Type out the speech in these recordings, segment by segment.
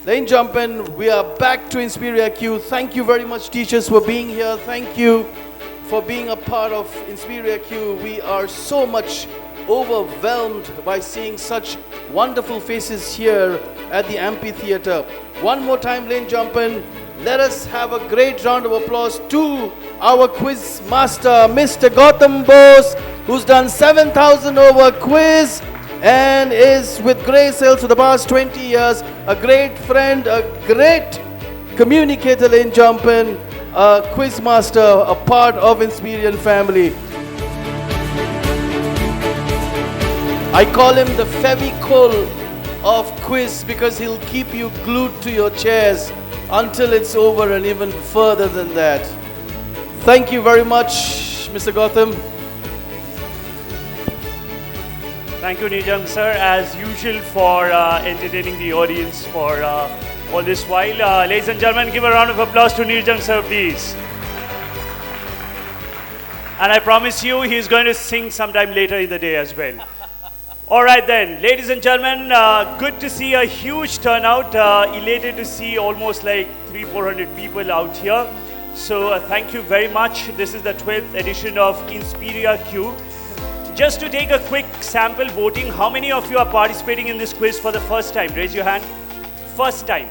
Lane Jumpin, we are back to InspiriaQ. Thank you very much, teachers, for being here. Thank you for being a part of InspiriaQ. We are so much overwhelmed by seeing such wonderful faces here at the amphitheater. One more time, Lane Jumpin. Let us have a great round of applause to our quiz master, Mr. Gautam Bose, who's done 7,000 over quiz and is with Grace Hills for the past 20 years. A great friend, a great communicator, Lane Jumpin, a quiz master, a part of Inspirian family. I call him the Fevicol of quiz because he'll keep you glued to your chairs until it's over and even further than that. Thank you very much, Mr. Gautam. Thank you, Nijam sir, as usual, for entertaining the audience for all this while. Ladies and gentlemen, give a round of applause to Nijam sir, please. And I promise you, he's going to sing sometime later in the day as well. All right then, ladies and gentlemen, good to see a huge turnout. Elated to see almost like 300-400 people out here. So thank you very much. This is the 12th edition of InspiriaQ. Just to take a quick sample voting, how many of you are participating in this quiz for the first time? Raise your hand. First time.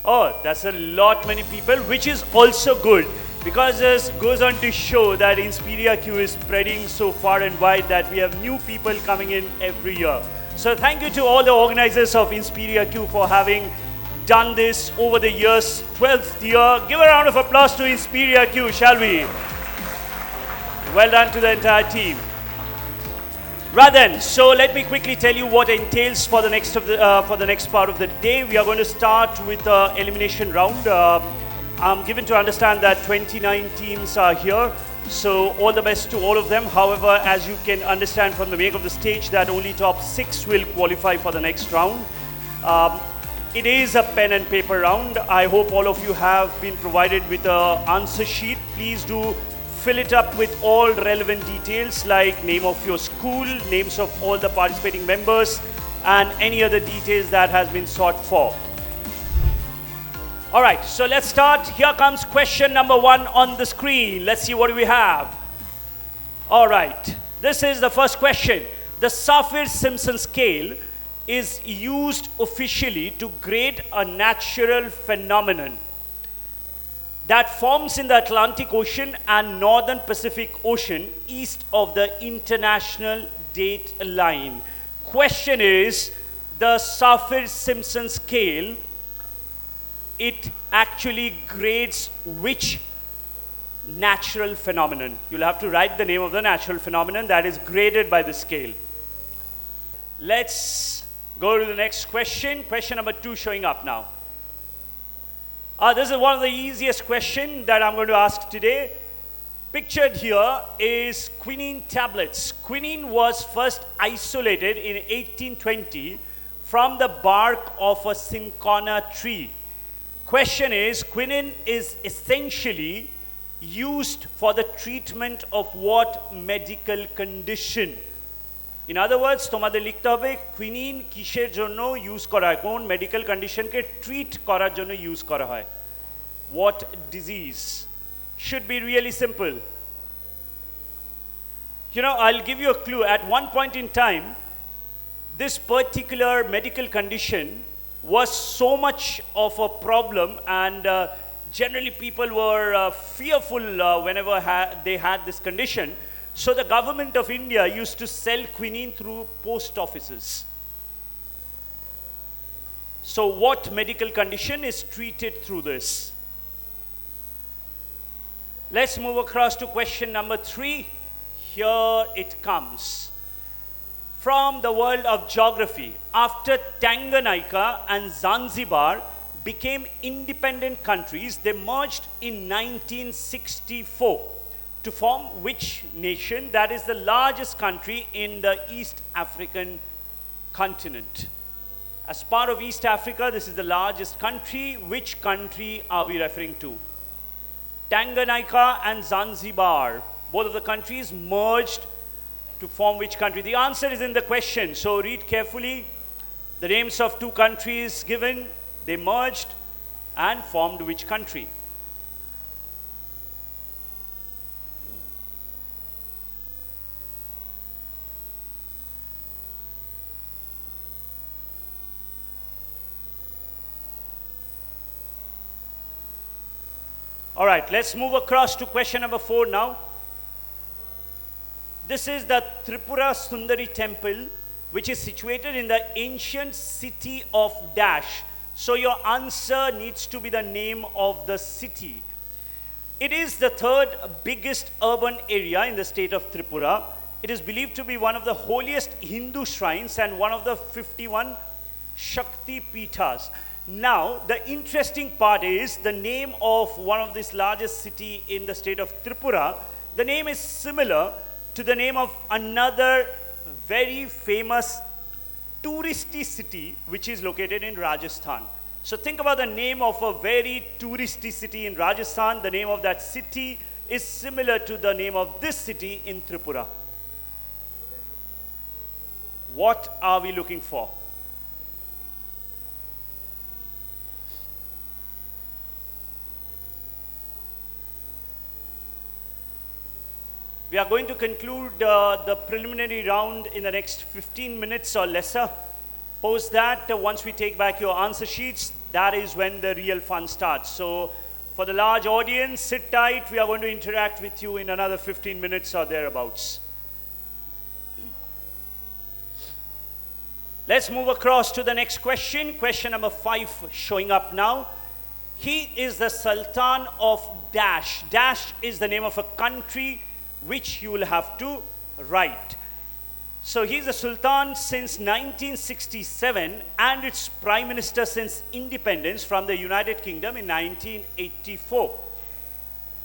Oh, that's a lot many people, which is also good, because this goes on to show that InspiriaQ is spreading so far and wide that we have new people coming in every year. So thank you to all the organizers of InspiriaQ for having done this over the years. 12th year. Give a round of applause to InspiriaQ, shall we? Well done to the entire team. Right then, so let me quickly tell you what entails for the next part of the day. We are going to start with the elimination round. I'm given to understand that 29 teams are here, so all the best to all of them. However, as you can understand from the make of the stage, that only top 6 will qualify for the next round. It is a pen and paper round. I hope all of you have been provided with an answer sheet. Please do fill it up with all relevant details like name of your school, names of all the participating members, and any other details that has been sought for. All right, so let's start. Here comes question number 1 on the screen. Let's see what do we have. All right, this is the first question. The Saffir-Simpson scale is used officially to grade a natural phenomenon that forms in the Atlantic Ocean and Northern Pacific Ocean east of the international date line. Question is, the Saffir-Simpson scale, it actually grades which natural phenomenon? You'll have to write the name of the natural phenomenon that is graded by the scale. Let's go to the next question. Question number 2 showing up now. This is one of the easiest questions that I'm going to ask today. Pictured here is quinine tablets. Quinine was first isolated in 1820 from the bark of a cinchona tree. Question is, quinine is essentially used for the treatment of what medical condition? In other words, তোমাদের লিখতে হবে quinine কিসের জন্য use করা হয়, কোন medical কন্ডিশনকে treat করার জন্য ইউজ করা হয়, what disease? Should be really simple. You know, I'll give you a clue. At one point in time, this particular medical condition was so much of a problem, and generally people were fearful whenever they had this condition. So the government of India used to sell quinine through post offices. So what medical condition is treated through this? Let's move across to question number 3. Here it comes. From the world of geography, after Tanganyika and Zanzibar became independent countries, they merged in 1964 to form which nation? That is the largest country in the East African continent. As part of East Africa, this is the largest country. Which country are we referring to? Tanganyika and Zanzibar, both of the countries merged to form which country? The answer is in the question, so read carefully. The names of 2 countries given, They merged and formed which country? All right, let's move across to question number 4 now. This is the Tripura Sundari temple, which is situated in the ancient city of Dash. So your answer needs to be the name of the city. It is the 3rd biggest urban area in the state of Tripura. It is believed to be one of the holiest Hindu shrines and one of the 51 Shakti Pithas. Now, the interesting part is the name of one of these largest city in the state of Tripura. The name is similar to the name of another very famous touristy city which is located in Rajasthan. So think about the name of a very touristy city in Rajasthan. The name of that city is similar to the name of this city in Tripura. What are we looking for? We are going to conclude the preliminary round in the next 15 minutes or lesser. Post that, once we take back your answer sheets, that is when the real fun starts. So for the large audience, sit tight. We are going to interact with you in another 15 minutes or thereabouts. Let's move across to the next question. Question number 5 showing up now. He is the Sultan of Dash. Dash is the name of a country which you will have to write. So he's the Sultan since 1967 and its Prime Minister since independence from the United Kingdom in 1984.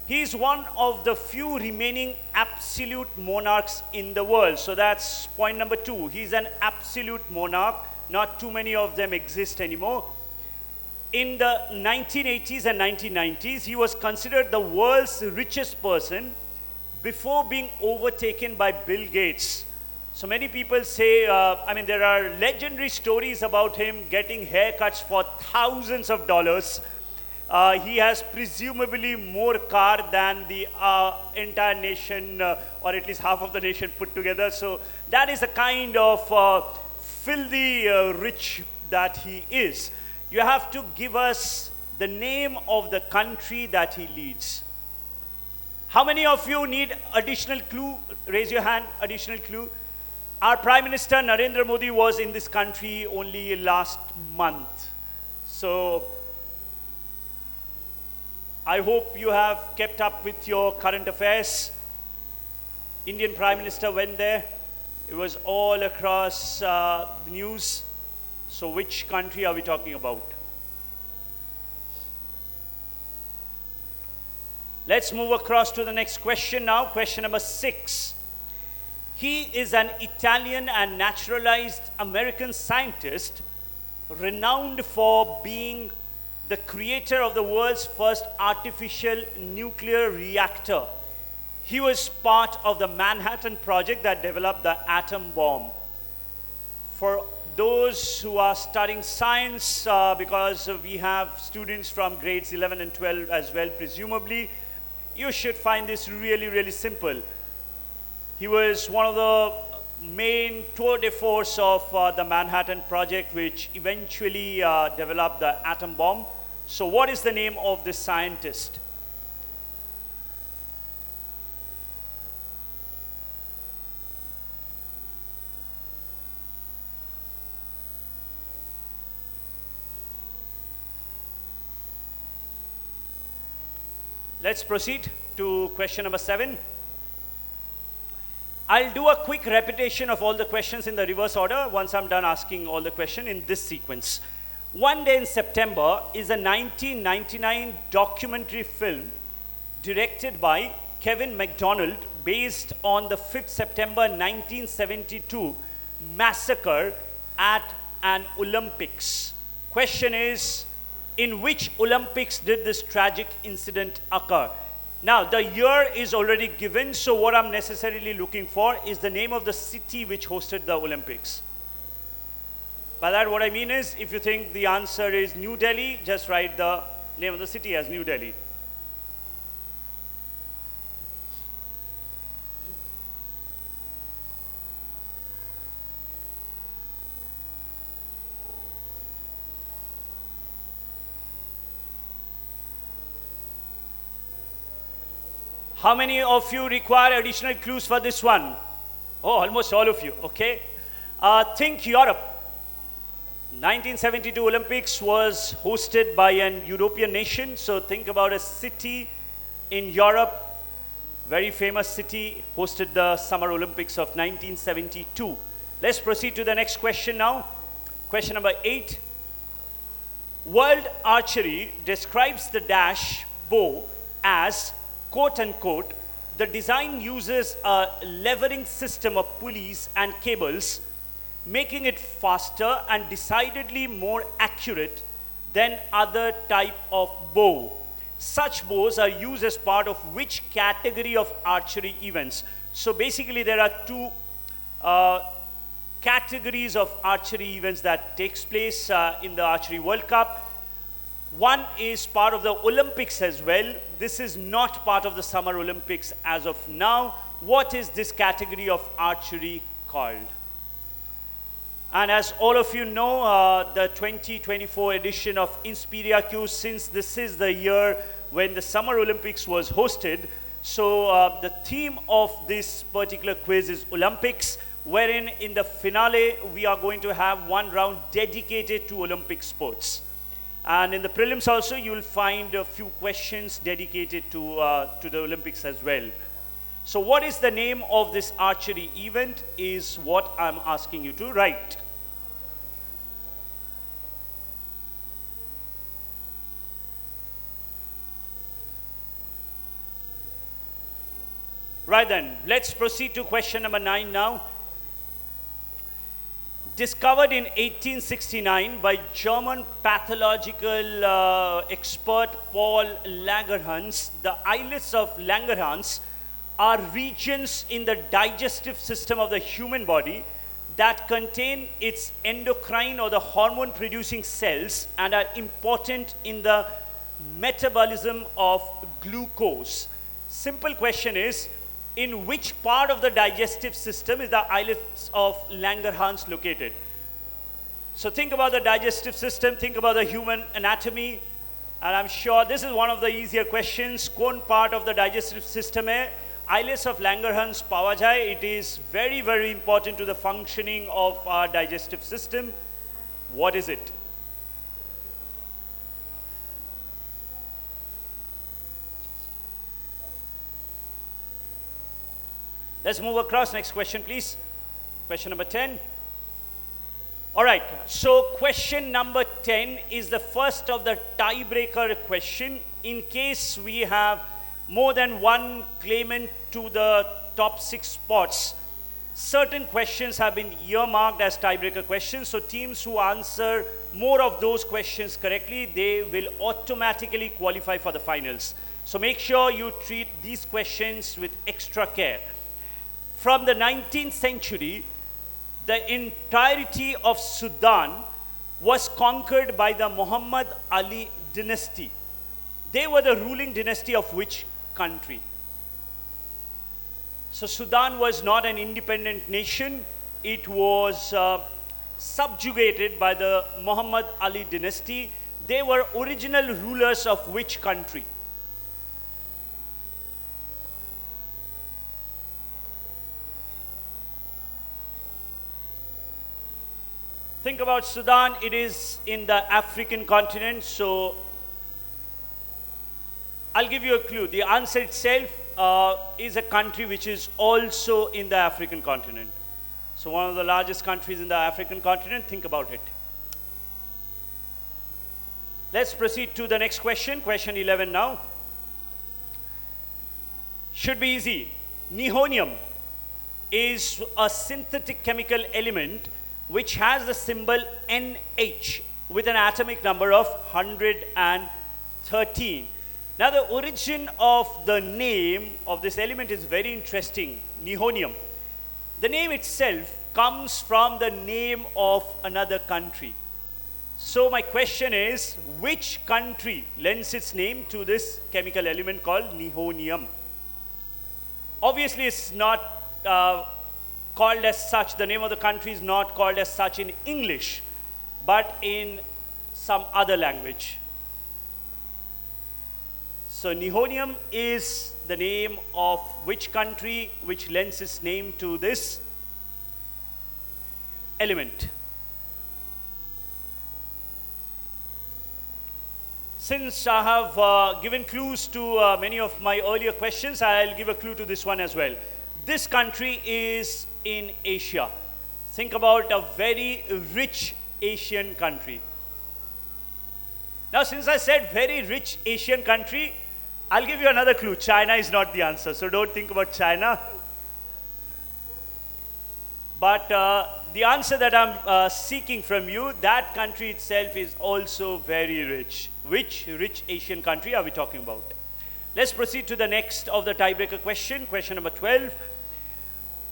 He is one of the few remaining absolute monarchs in the world. So that's point number 2. He's an absolute monarch. Not too many of them exist anymore. In the 1980s and 1990s, he was considered the world's richest person before being overtaken by Bill Gates. So many people say, there are legendary stories about him getting haircuts for thousands of dollars. He has presumably more car than the entire nation, or at least half of the nation put together. So that is the kind of filthy rich that he is. You have to give us the name of the country that he leads. How many of you need additional clue? Raise your hand, additional clue. Our Prime Minister Narendra Modi was in this country only last month. So I hope you have kept up with your current affairs. Indian Prime Minister went there. It was all across the news. So which country are we talking about? Let's move across to the next question now. Question number 6. He is an Italian and naturalized American scientist renowned for being the creator of the world's first artificial nuclear reactor. He was part of the Manhattan Project that developed the atom bomb. For those who are studying science, because we have students from grades 11 and 12 as well, presumably, you should find this really, really simple. He was one of the main tour de force of the Manhattan Project, which eventually developed the atom bomb. So what is the name of this scientist? Let's proceed to question number 7. I'll do a quick repetition of all the questions in the reverse order once I'm done asking all the questions in this sequence. One Day in September is a 1999 documentary film directed by Kevin MacDonald based on the 5th September 1972 massacre at an Olympics. Question is, in which Olympics did this tragic incident occur? Now, the year is already given, so what I'm necessarily looking for is the name of the city which hosted the Olympics. By that, what I mean is, if you think the answer is New Delhi, just write the name of the city as New Delhi. How many of you require additional clues for this one? Oh, almost all of you, okay. Think Europe. 1972 Olympics was hosted by an European nation. So think about a city in Europe, very famous city, hosted the Summer Olympics of 1972. Let's proceed to the next question now. Question number 8. World Archery describes the dash bow as, quote unquote, the design uses a levering system of pulleys and cables, making it faster and decidedly more accurate than other type of bow. Such bows are used as part of which category of archery events? So basically there are two categories of archery events that takes place in the Archery World Cup. One is part of the Olympics as well. This is not part of the Summer Olympics as of now. What is this category of archery called? And as all of you know, the 2024 edition of InspiriaQ, since this is the year when the Summer Olympics was hosted, so the theme of this particular quiz is Olympics, wherein in the finale we are going to have one round dedicated to Olympic sports. And in the prelims also, you will find a few questions dedicated to the Olympics as well. So what is the name of this archery event is what I'm asking you to write. Right then, let's proceed to question number 9 now. Discovered in 1869 by German pathological expert Paul Langerhans, the islets of Langerhans are regions in the digestive system of the human body that contain its endocrine or the hormone producing cells and are important in the metabolism of glucose. Simple question is, in which part of the digestive system is the islets of Langerhans located? So think about the digestive system, think about the human anatomy, and I'm sure this is one of the easier questions. Kaun part of the digestive system hai? Islets of Langerhans pawa jai. It is very, very important to the functioning of our digestive system. What is it? Let's move across. Next question, please. Question number 10. All right. So question number 10 is the first of the tiebreaker question. In case we have more than one claimant to the top 6 spots, certain questions have been earmarked as tiebreaker questions. So teams who answer more of those questions correctly, they will automatically qualify for the finals. So make sure you treat these questions with extra care. From the 19th century, the entirety of Sudan was conquered by the Muhammad Ali dynasty. They were the ruling dynasty of which country? So Sudan was not an independent nation. It was subjugated by the Muhammad Ali dynasty. They were original rulers of which country? Think about Sudan. It is in the African continent. So I'll give you a clue. The answer itself is a country which is also in the African continent. So one of the largest countries in the African continent. Think about it. Let's proceed to the next question. Question 11 now. Should be easy. Nihonium is a synthetic chemical element which has the symbol NH with an atomic number of 113. Now the origin of the name of this element is very interesting, nihonium. The name itself comes from the name of another country. So my question is, which country lends its name to this chemical element called nihonium? Obviously, it's not called as such. The name of the country is not called as such in English, but in some other language. So nihonium is the name of which country which lends its name to this element. Since I have given clues to many of my earlier questions, I'll give a clue to this one as well. This country is in Asia. Think about a very rich Asian country. Now, since I said very rich Asian country, I'll give you another clue. China is not the answer, so don't think about China. But the answer that I'm seeking from you, that country itself is also very rich. Which rich Asian country are we talking about? Let's proceed to the next of the tiebreaker question, question number 12.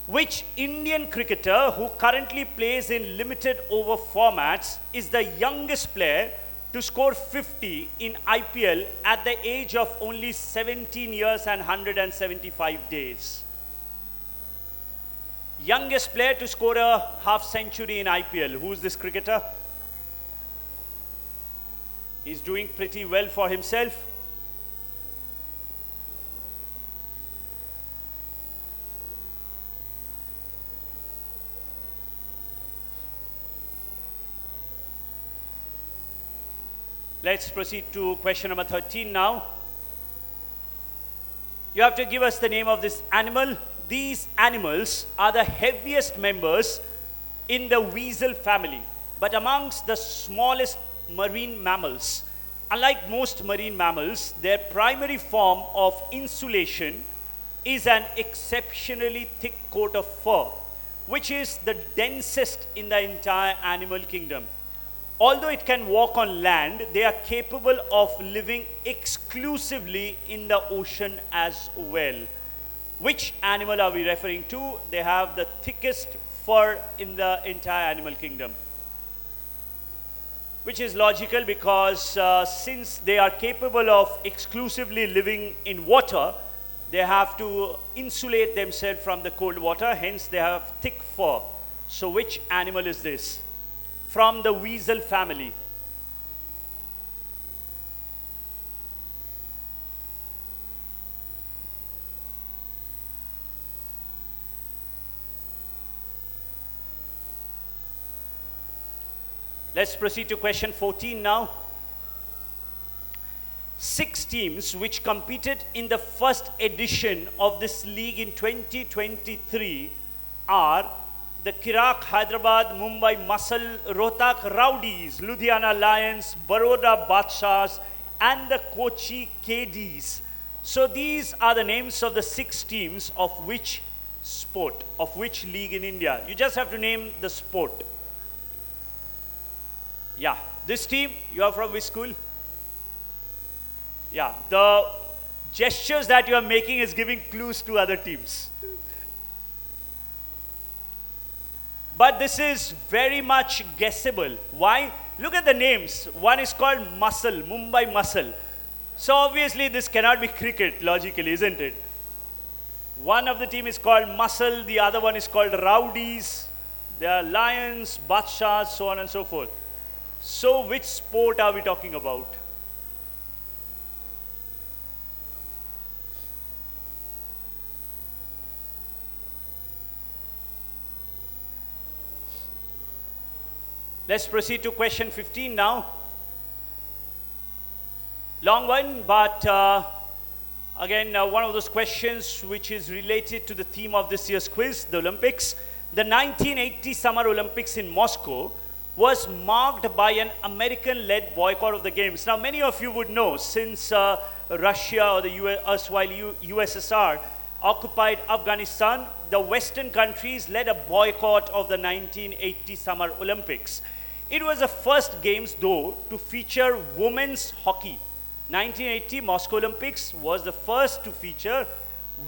Which Indian cricketer who currently plays in limited over formats is the youngest player to score 50 in IPL at the age of only 17 years and 175 days? Youngest player to score a half century in IPL. Who is this cricketer? He's doing pretty well for himself. Let's proceed to question number 13 now. You have to give us the name of this animal. These animals are the heaviest members in the weasel family, but amongst the smallest marine mammals. Unlike most marine mammals, their primary form of insulation is an exceptionally thick coat of fur, which is the densest in the entire animal kingdom. Although it can walk on land, they are capable of living exclusively in the ocean as well. Which animal are we referring to? They have the thickest fur in the entire animal kingdom. Which is logical because since they are capable of exclusively living in water, they have to insulate themselves from the cold water, hence they have thick fur. So which animal is this? From the weasel family. Let's proceed to question 14 now. 6 teams which competed in the first edition of this league in 2023 are the Kirak Hyderabad Mumbai Muscle Rohtak Rowdies, Ludhiana Lions, Baroda Badshahs, and the Kochi KDs. So these are the names of the 6 teams of which sport, of which league in India. You just have to name the sport. Yeah, this team, you are from which school? Yeah, the gestures that you are making is giving clues to other teams. But this is very much guessable. Why? Look at the names. One is called Muscle, Mumbai Muscle. So obviously this cannot be cricket, logically, isn't it? One of the team is called Muscle, the other one is called Rowdies. There are Lions, Badshahs, so on and so forth. So which sport are we talking about? Let's proceed to question 15 now. Long one, but again, one of those questions which is related to the theme of this year's quiz, the Olympics. The 1980 Summer Olympics in Moscow was marked by an American-led boycott of the Games. Now, many of you would know, since Russia or the erstwhile USSR occupied Afghanistan, the Western countries led a boycott of the 1980 Summer Olympics. It was the first Games, though, to feature women's hockey. 1980 Moscow Olympics was the first to feature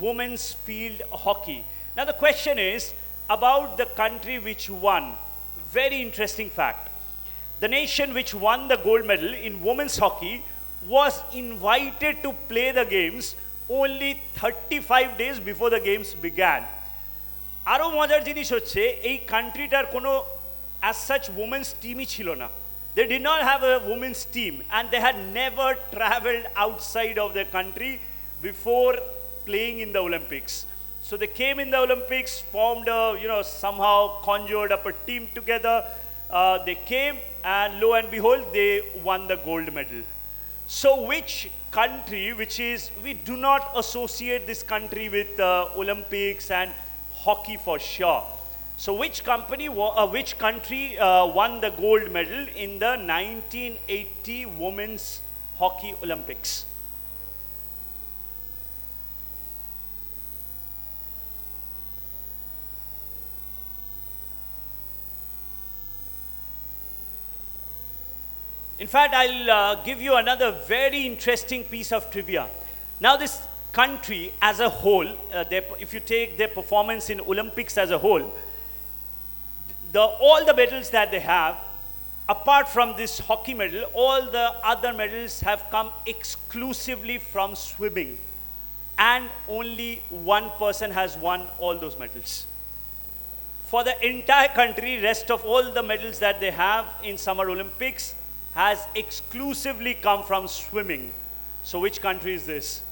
women's field hockey. Now, the question is, about the country which won. Very interesting fact. The nation which won the gold medal in women's hockey was invited to play the games only 35 days before the games began. আরো মজার জিনিস হচ্ছে এই কান্ট্রিটার কোনো as such women's teamই ছিল না. They did not have a women's team and they had never traveled outside of their country before playing in the Olympics. So they came in the Olympics, formed a, somehow conjured up a team together. They came and lo and behold, they won the gold medal. So which country, we do not associate this country with Olympics and hockey for sure. So which country won the gold medal in the 1980 Women's Hockey Olympics? In fact, I'll give you another very interesting piece of trivia. Now this country as a whole, if you take their performance in Olympics as a whole, all the medals that they have, apart from this hockey medal, all the other medals have come exclusively from swimming. And only one person has won all those medals. For the entire country, rest of all the medals that they have in Summer Olympics has exclusively come from swimming. So which country is this?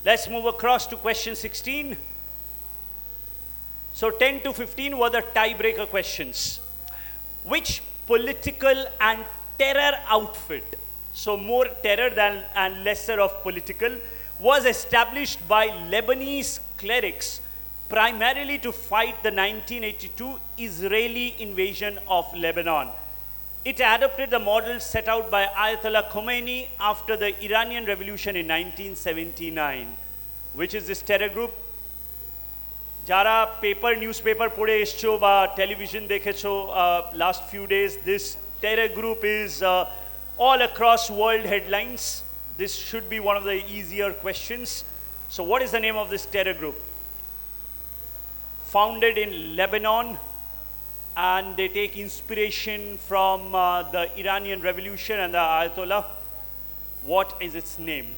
Let's move across to question 16. So 10 to 15 were the tiebreaker questions. Which political and terror outfit, so more terror than and lesser of political, was established by Lebanese clerics primarily to fight the 1982 Israeli invasion of Lebanon? It adopted the model set out by Ayatollah Khomeini after the Iranian Revolution in 1979. Which is this terror group? যারা newspaper পড়ে এসছো বা television দেখেছো last few days, this terror group is all across world headlines. This should be one of the easier questions. So what is the name of this terror group? Founded in Lebanon, and they take inspiration from the Iranian Revolution and the Ayatollah. What is its name?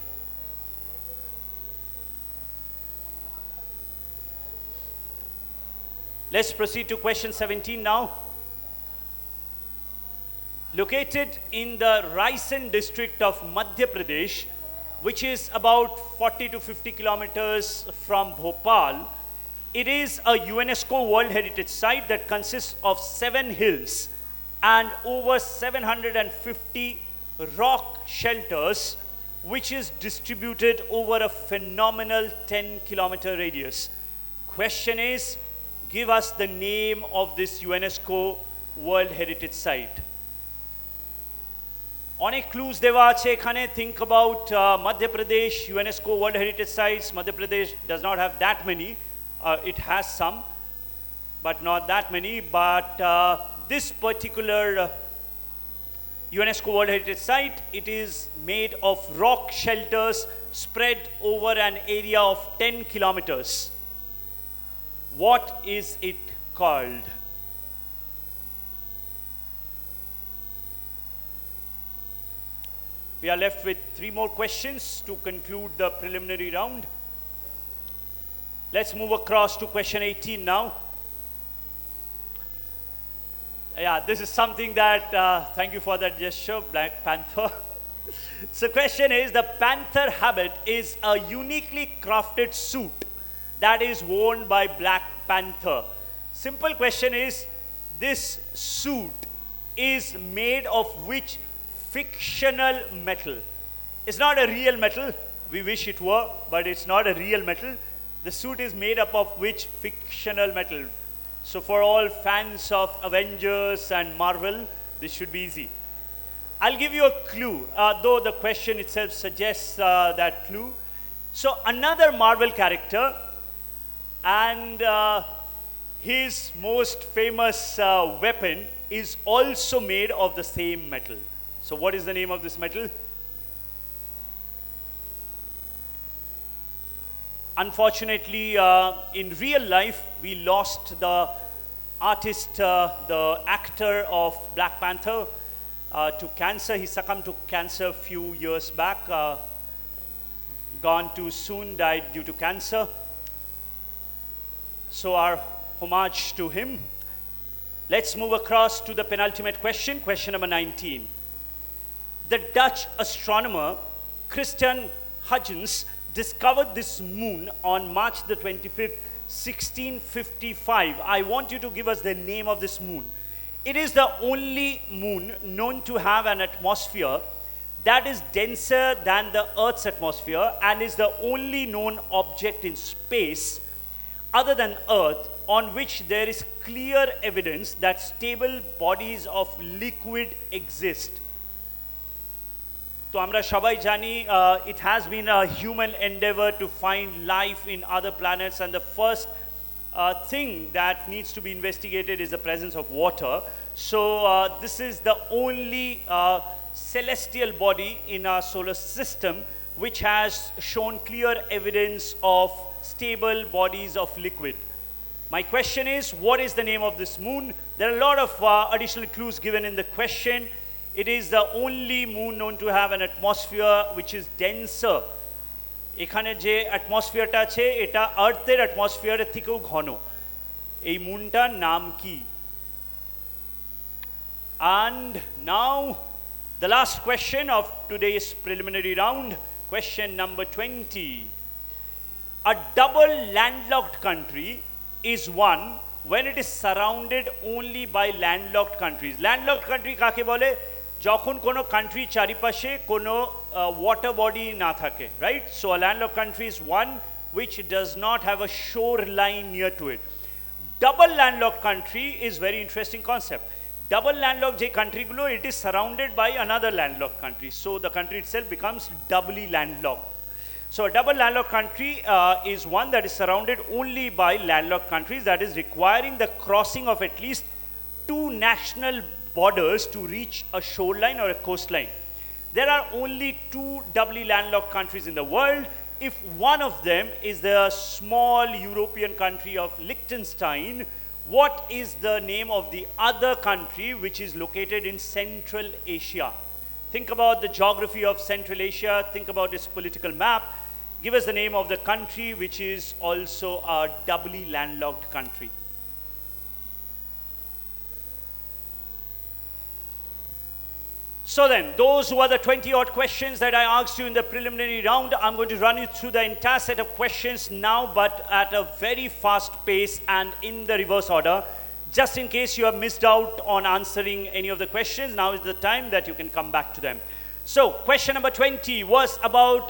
Let's proceed to question 17 now. Located in the Raisen district of Madhya Pradesh, which is about 40 to 50 kilometers from Bhopal, it is a UNESCO World Heritage Site that consists of 7 hills and over 750 rock shelters, which is distributed over a phenomenal 10-kilometer radius. Question is, give us the name of this UNESCO World Heritage Site. অনেক clues দেওয়া আছে এখানে. Think about Madhya Pradesh, UNESCO World Heritage Sites. Madhya Pradesh does not have that many. It has some, but not that many. But this particular UNESCO World Heritage Site, it is made of rock shelters spread over an area of 10 kilometers. What is it called? We are left with 3 more questions to conclude the preliminary round. Let's move across to question 18 now. Yeah, this is something that, thank you for that gesture, Black Panther. So question is, the Panther habit is a uniquely crafted suit that is worn by Black Panther. Simple question is, this suit is made of which fictional metal? It's not a real metal. We wish it were, but it's not a real metal. The suit is made up of which fictional metal? So for all fans of Avengers and Marvel, this should be easy. I'll give you a clue, though the question itself suggests that clue. So another Marvel character, and his most famous weapon is also made of the same metal. So what is the name of this metal? Unfortunately, in real life, we lost the artist, the actor of Black Panther to cancer. He succumbed to cancer a few years back. Gone too soon, died due to cancer. So our homage to him. Let's move across to the penultimate question, question number 19. The Dutch astronomer Christian Huygens discovered this moon on March the 25th, 1655. I want you to give us the name of this moon. It is the only moon known to have an atmosphere that is denser than the Earth's atmosphere and is the only known object in space other than Earth on which there is clear evidence that stable bodies of liquid exist. So আমরা সবাই জানি it has been a human endeavor to find life in other planets, and the first thing that needs to be investigated is the presence of water. So this is the only celestial body in our solar system which has shown clear evidence of stable bodies of liquid. My question is, what is the name of this moon? There are a lot of additional clues given in the question. It is the only moon known to have an atmosphere which is denser. এখানে যে অ্যাটমসফিয়ারটা আছে এটা আর্থের অ্যাটমসফিয়ারের থেকেও ঘন। এই মুনটার নাম কি? And now the last question of today's preliminary round, question number 20. A double landlocked country is one when it is surrounded only by landlocked countries. Landlocked country কাকে বলে? যখন কোনো কান্ট্রি চারিপাশে কোনো ওয়াটার বডি না থাকে, right? So a landlocked country is one which does not have a shoreline near to it. Double landlocked country is very interesting concept. Double landlocked যে countryগুলো, it is surrounded by another landlocked country. So the country itself becomes doubly landlocked. So a double landlocked country is one that is surrounded only by landlocked countries, that is requiring the crossing of at least two national borders to reach a shoreline or a coastline. There are only two doubly landlocked countries in the world. If one of them is the small European country of Liechtenstein, what is the name of the other country which is located in Central Asia? Think about the geography of Central Asia, think about its political map. Give us the name of the country which is also a doubly landlocked country. So then, those who are the 20-odd questions that I asked you in the preliminary round, I'm going to run you through the entire set of questions now, but at a very fast pace and in the reverse order. Just in case you have missed out on answering any of the questions, now is the time that you can come back to them. So, question number 20 was about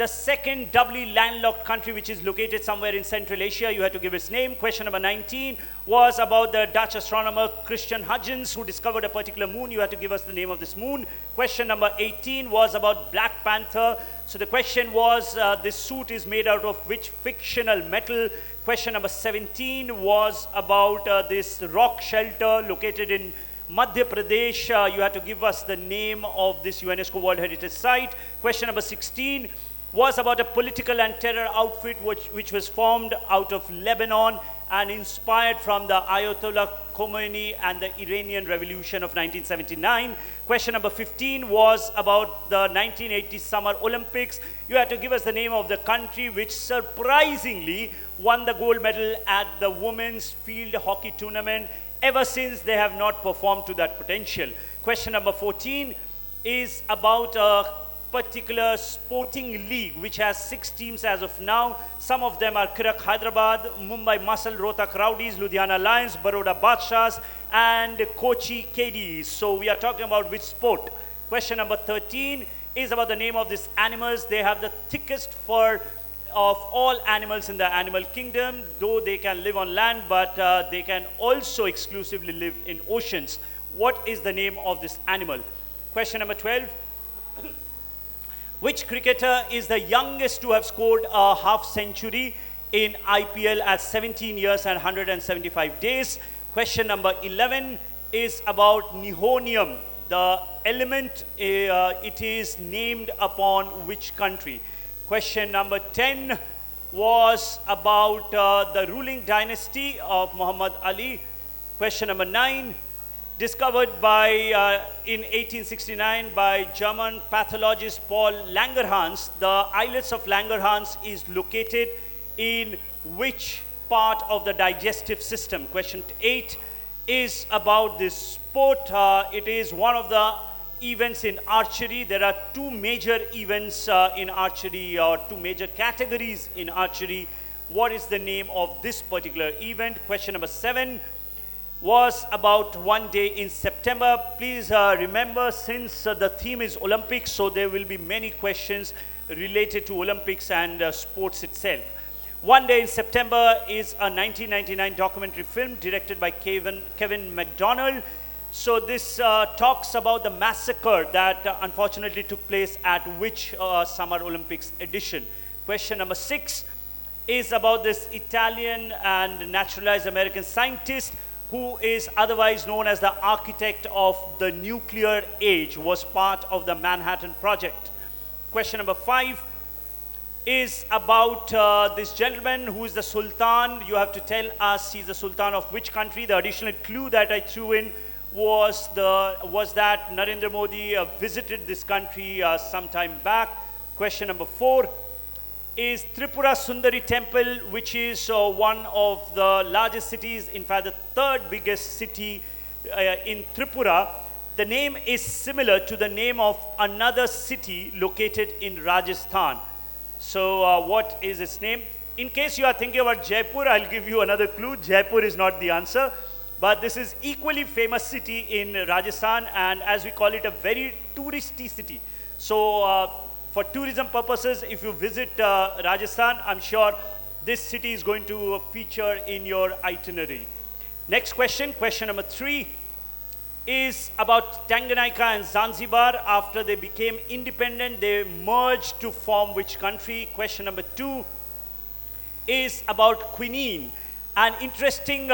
the second doubly landlocked country which is located somewhere in Central Asia. You had to give its name. Question number 19 was about the Dutch astronomer Christian Huygens who discovered a particular moon. You had to give us the name of this moon. Question number 18 was about Black Panther. So the question was this suit is made out of which fictional metal? Question number 17 was about this rock shelter located in Madhya Pradesh. You had to give us the name of this UNESCO World Heritage Site. Question number 16 was about a political and terror outfit which was formed out of Lebanon and inspired from the Ayatollah Khomeini and the Iranian Revolution of 1979. Question number 15 was about the 1980 Summer Olympics. You had to give us the name of the country which surprisingly won the gold medal at the women's field hockey tournament. Ever since, they have not performed to that potential. Question number 14 is about a particular sporting league which has 6 teams as of now. Some of them are Kirak Hyderabad, Mumbai Muscle, Rohtak Rowdies, Ludhiana Lions, Baroda Badshahs, and Kochi KDs. So we are talking about which sport. Question number 13 is about the name of these animals. They have the thickest fur of all animals in the animal kingdom, though they can live on land, but they can also exclusively live in oceans. What is the name of this animal? Question number 12. Which cricketer is the youngest to have scored a half century in IPL at 17 years and 175 days? Question number 11 is about nihonium, the element. It is named upon which country? Question number 10 was about the ruling dynasty of Muhammad Ali. Question number 9, discovered by in 1869 by German pathologist Paul Langerhans. The islets of Langerhans is located in which part of the digestive system? Question 8 is about this sport. It is one of the events in archery. There are two major events in archery, or two major categories in archery. What is the name of this particular event? Question number 7 was about one day in September. Please remember, since the theme is Olympics, so there will be many questions related to Olympics and sports itself. One Day in September is a 1999 documentary film directed by Kevin MacDonald. So this talks about the massacre that unfortunately took place at which Summer Olympics edition. Question number 6 is about this Italian and naturalized American scientist who is otherwise known as the architect of the nuclear age, was part of the Manhattan Project. Question number 5 is about this gentleman who is the Sultan. You have to tell us he's the Sultan of which country. The additional clue that I threw in was that Narendra Modi visited this country some time back. Question number 4 is Tripura Sundari Temple, which is one of the largest cities, in fact the third biggest city in Tripura. The name is similar to the name of another city located in Rajasthan. So what is its name? In case you are thinking about Jaipur, I'll give you another clue. Jaipur is not the answer, but this is equally famous city in Rajasthan, and as we call it, a very touristy city. So for tourism purposes, if you visit Rajasthan, I'm sure this city is going to feature in your itinerary. Next question, question number 3, is about Tanganyika and Zanzibar. After they became independent, they merged to form which country? Question number 2 is about quinine. An interesting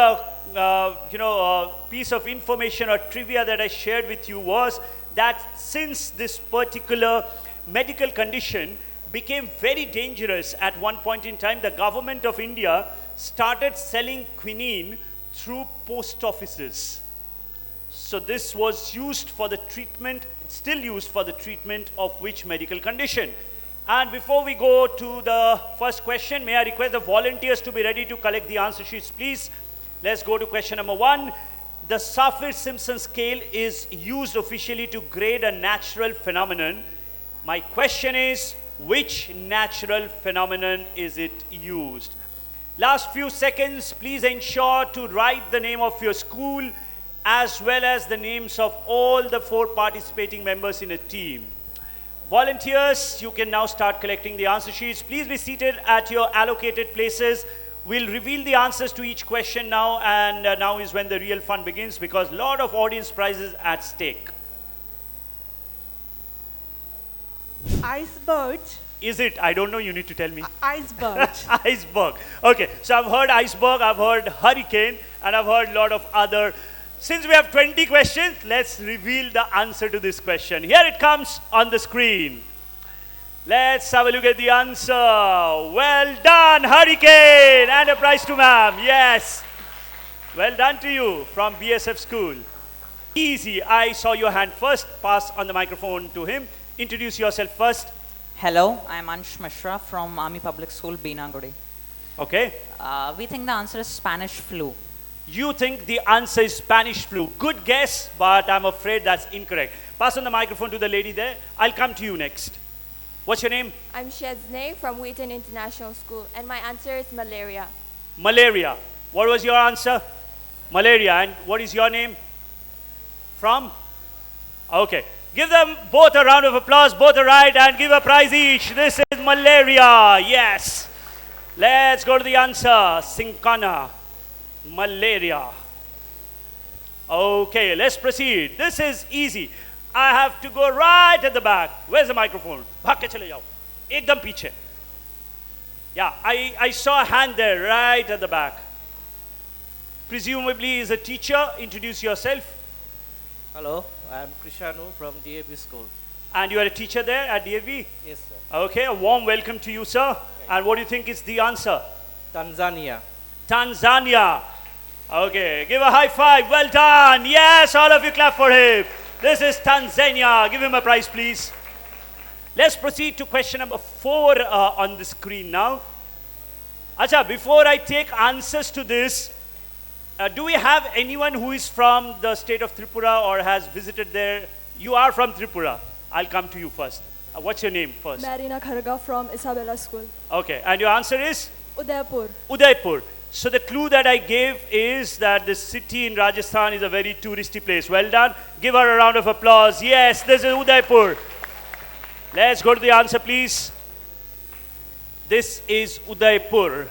piece of information or trivia that I shared with you was that since this particular medical condition became very dangerous at one point in time, the government of India started selling quinine through post offices. So this was used for the treatment, still used for the treatment of which medical condition? And before we go to the first question, may I request the volunteers to be ready to collect the answer sheets, please? Let's go to question number 1. The Saffir-Simpson scale is used officially to grade a natural phenomenon. My question is, which natural phenomenon is it used? Last few seconds, please ensure to write the name of your school as well as the names of all the 4 participating members in a team. Volunteers, you can now start collecting the answer sheets. Please be seated at your allocated places. We'll reveal the answers to each question now, and now is when the real fun begins, because a lot of audience prizes at stake. Iceberg. Is it? I don't know, you need to tell me. Iceberg. Iceberg. Okay, so I've heard iceberg, I've heard hurricane, and I've heard a lot of other. Since we have 20 questions, let's reveal the answer to this question. Here it comes on the screen. Let's have a look at the answer. Well done, hurricane, and a prize to ma'am. Yes. Well done to you from BSF school. Easy. I saw your hand first. Pass on the microphone to him. Introduce yourself first. Hello, I'm Ansh Mishra from Army Public School, Beenagudi. Okay. We think the answer is Spanish flu. You think the answer is Spanish flu. Good guess, but I'm afraid that's incorrect. Pass on the microphone to the lady there. I'll come to you next. What's your name? I'm Sheznay from Wheaton International School, and my answer is malaria. Malaria. What was your answer? Malaria. And what is your name? From? Okay. Give them both a round of applause, both are right, and give a prize each. This is malaria. Yes. Let's go to the answer. Sincana. Malaria. Okay, let's proceed. This is easy. I have to go right at the back. Where's the microphone? Bhag ke chale jao. Ekdam piche. Yeah, I saw a hand there right at the back. Presumably is a teacher. Introduce yourself. Hello, I am Krishanu from DAV school. And you are a teacher there at DAV? Yes, sir. Okay, a warm welcome to you, sir. And what do you think is the answer? Tanzania. Tanzania. Okay, give a high five. Well done. Yes, all of you clap for him. This is Tanzania. Give him a prize, please. Let's proceed to question number 4 on the screen now. Acha, before I take answers to this, do we have anyone who is from the state of Tripura or has visited there? You are from Tripura. I'll come to you first. What's your name first? Marina Kharga from Isabella School. Okay, and your answer is? Udaipur. Udaipur. So the clue that I gave is that this city in Rajasthan is a very touristy place. Well done. Give her a round of applause. Yes, this is Udaipur. Let's go to the answer, please. This is Udaipur.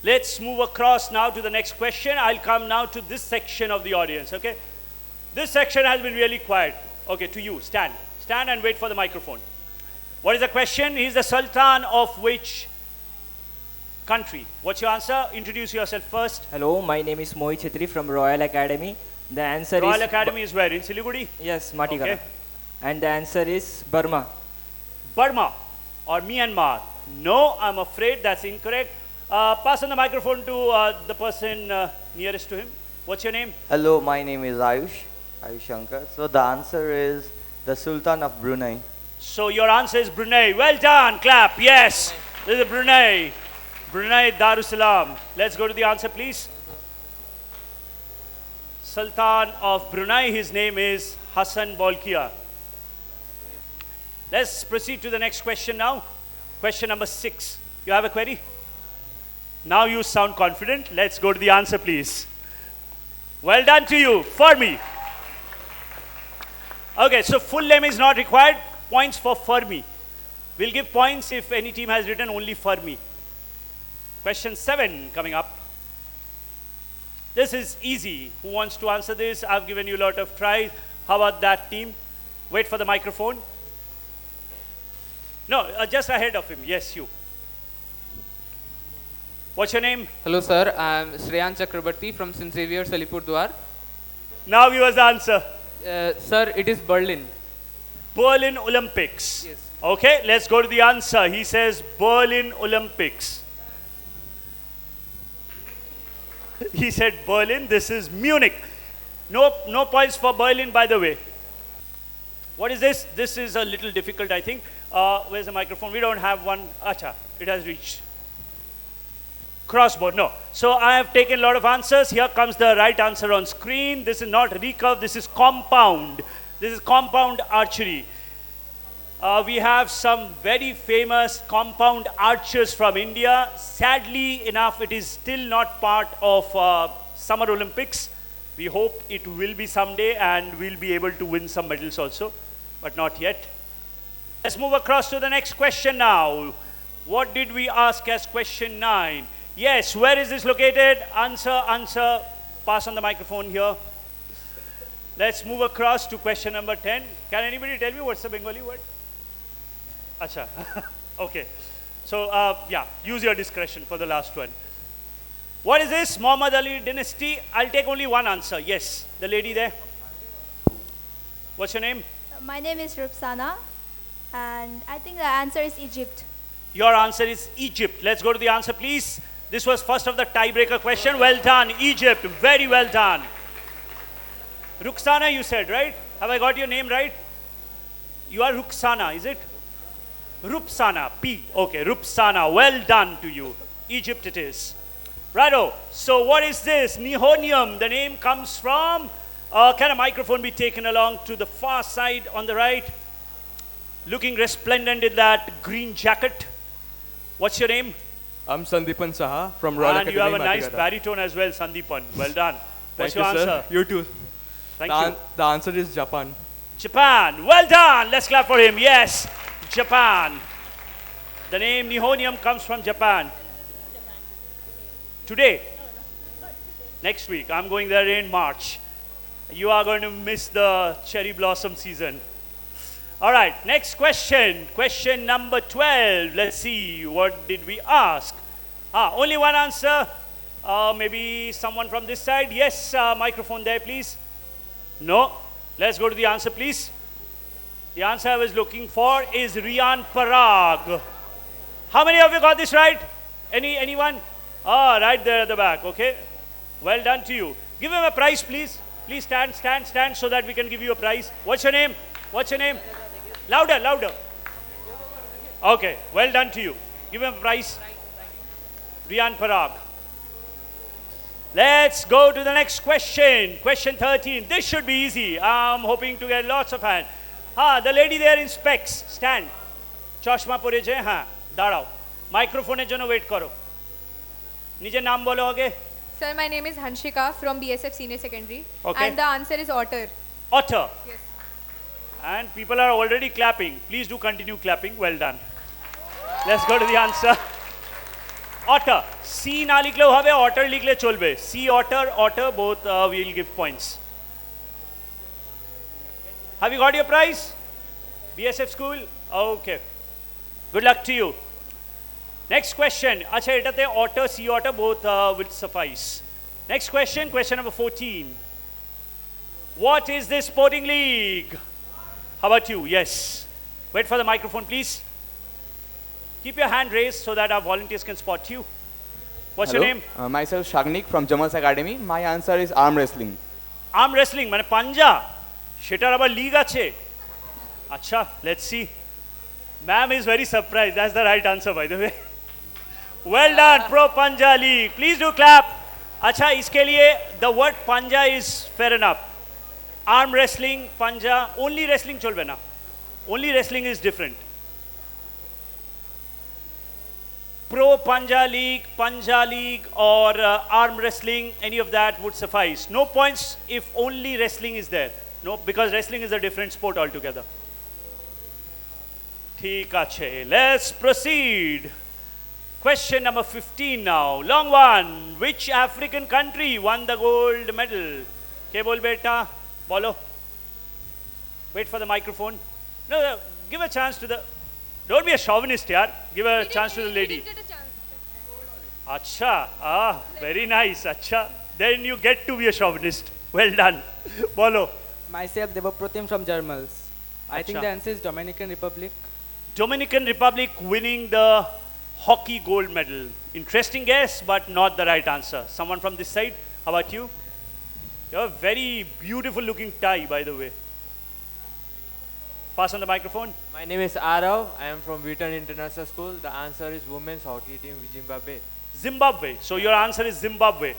Let's move across now to the next question. I'll come now to this section of the audience, okay? This section has been really quiet. Okay, to you, stand. Stand and wait for the microphone. What is the question? He is the Sultan of which country? What's your answer? Introduce yourself first. Hello, my name is Mohit Chhetri from Royal Academy. The answer is... Royal Academy is where? In Siliguri? Yes, Matigara. Okay. And the answer is Burma. Burma or Myanmar? No, I'm afraid that's incorrect. Pass on the microphone to the person nearest to him. What's your name? Hello, my name is Ayush Shankar. So the answer is the Sultan of Brunei. So your answer is Brunei. Well done. Clap. Yes. This is Brunei. Brunei Darussalam. Let's go to the answer, please. Sultan of Brunei. His name is Hassan Bolkiah. Let's proceed to the next question now. Question number 6. You have a query? Now you sound confident. Let's go to the answer, please. Well done to you. For me. Okay, so full name is not required. Points for Fermi. We'll give points if any team has written only Fermi. Question 7 coming up. This is easy. Who wants to answer this? I've given you a lot of tries. How about that team? Wait for the microphone. No, just ahead of him. Yes, you. What's your name? Hello sir, I am Shreyan Chakrabarti from St. Xavier's Alipurdwar. Now give us the answer. Sir, it is Berlin. Berlin Olympics. Yes. Okay, let's go to the answer. He says Berlin Olympics. He said Berlin. This is Munich. No points for Berlin, by the way. What is this? This is a little difficult, I think. Where's the microphone? We don't have one. Acha, it has reached. Crossbow, no. So I have taken a lot of answers. Here comes the right answer on screen. This is not recurve, this is compound. This is compound archery. We have some very famous compound archers from India. Sadly enough, it is still not part of Summer Olympics. We hope it will be someday and we'll be able to win some medals also, but not yet. Let's move across to the next question now. What did we ask as question 9? Yes, where is this located? Answer. Pass on the microphone here. Let's move across to question number 10. Can anybody tell me what's the Bengali word? Acha. Okay. So, yeah, use your discretion for the last one. What is this? Muhammad Ali dynasty? I'll take only one answer. Yes, the lady there. What's your name? My name is Rupsana, and I think the answer is Egypt. Your answer is Egypt. Let's go to the answer, please. This was first of the tiebreaker question. Well done, Egypt. Very well done. Ruxana, you said, right? Have I got your name right? You are Ruxana, is it? Rupsana, P. Okay, Rupsana. Well done to you. Egypt it is. Righto. So what is this? Nihonium. The name comes from... can a microphone be taken along to the far side on the right? Looking resplendent in that green jacket. What's your name? I'm Sandipan Saha from Royal Academy. And you have a nice baritone as well, Sandipan. Well done. What's Thank your you, answer? sir. You too. Thank you. The answer is Japan. Japan. Well done. Let's clap for him. Yes, Japan. The name Nihonium comes from Japan. Today? Next week. I'm going there in March. You are going to miss the cherry blossom season. All right, next question. Question number 12. Let's see, what did we ask? Only one answer. Maybe someone from this side. Yes, microphone there, please. No. Let's go to the answer, please. The answer I was looking for is Rian Parag. How many of you got this right? Anyone? Ah, right there at the back. Okay. Well done to you. Give him a prize, please. Please stand so that we can give you a prize. What's your name? What's your name? Louder. Okay. Well done to you. Give him a prize. Rian Parag. Let's go to the next question. Question 13. This should be easy. I'm hoping to get lots of hands. The lady there in specs. Stand. Chashma pore je. Darao. Microphone er jonno wait karo. Nije naam bolo age. Sir, my name is Hanshika from BSF Senior Secondary. Okay. And the answer is otter. Otter. Yes. And people are already clapping. Please do continue clapping. Well done. Let's go to the answer. Otter. C na likle hobe, otter likle cholbe. C otter, both we'll give points. Have you got your prize? BSF school? Okay. Good luck to you. Next question. Acha etate otter, C otter, both will suffice. Next question, question number 14. What is this sporting league? How about you? Yes. Wait for the microphone, please. Keep your hand raised so that our volunteers can spot you. What's your name? Myself Shagnik from Jamal's Academy. My answer is arm wrestling. Arm wrestling, mane panja. Shetar abar league ache. Acha, let's see. Ma'am is very surprised. That's the right answer, by the way. Well done, Pro Panja League. Please do clap. Acha, iske liye the word panja is fair enough. Arm wrestling, panja, only wrestling cholbe na. Only wrestling is different. Pro Panja League or arm wrestling, any of that would suffice. No points if only wrestling is there. No, because wrestling is a different sport altogether. Theek ache. Let's proceed. Question number 15 now. Long one. Which African country won the gold medal? Ke bol beta? Bolo. Wait for the microphone. No, give a chance to the... Don't be a chauvinist, yaar. Give a chance to the lady. Acha. Very nice. Acha. Then you get to be a chauvinist. Well done. Bolo. Myself, Devapratim from Germans. I think the answer is Dominican Republic. Dominican Republic winning the hockey gold medal. Interesting guess, but not the right answer. Someone from this side? How about you? You have a very beautiful looking tie, by the way. Pass on the microphone. My name is Arav. I am from Wheaton International School. The answer is women's hockey team Zimbabwe. Zimbabwe. So your answer is Zimbabwe.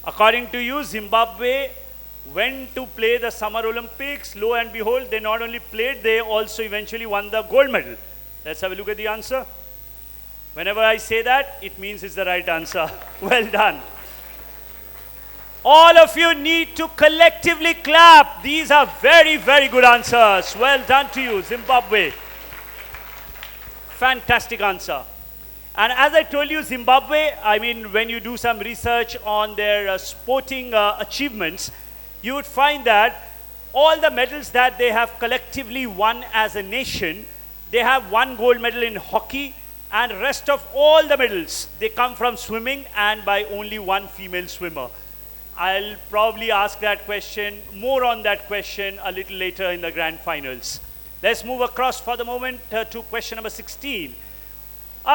According to you, Zimbabwe went to play the Summer Olympics. Lo and behold, they not only played, they also eventually won the gold medal. Let's have a look at the answer. Whenever I say that, it means it's the right answer. Well done. All of you need to collectively clap. These are very, very good answers. Well done to you, Zimbabwe. Fantastic answer. And as I told you, Zimbabwe, I mean, when you do some research on their sporting achievements, you would find that all the medals that they have collectively won as a nation, they have one gold medal in hockey, and rest of all the medals, they come from swimming and by only one female swimmer. I'll probably ask that question, more on that question a little later in the grand finals. Let's move across for the moment to question number 16.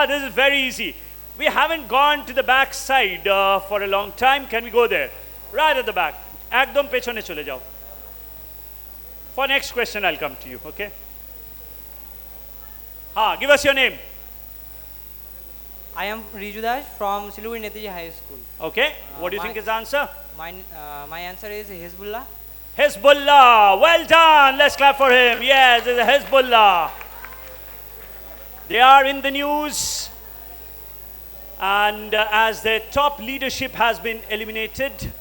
This is very easy. We haven't gone to the back side for a long time. Can we go there? Right at the back. Ekdom pechone chole jao. For next question, I'll come to you, okay? Give us your name. I am Rijudash from Siluri Netaji High School. Okay, what do you think is the answer? My answer is Hezbollah. Hezbollah, well done. Let's clap for him. Yes, it's Hezbollah. They are in the news. And as their top leadership has been eliminated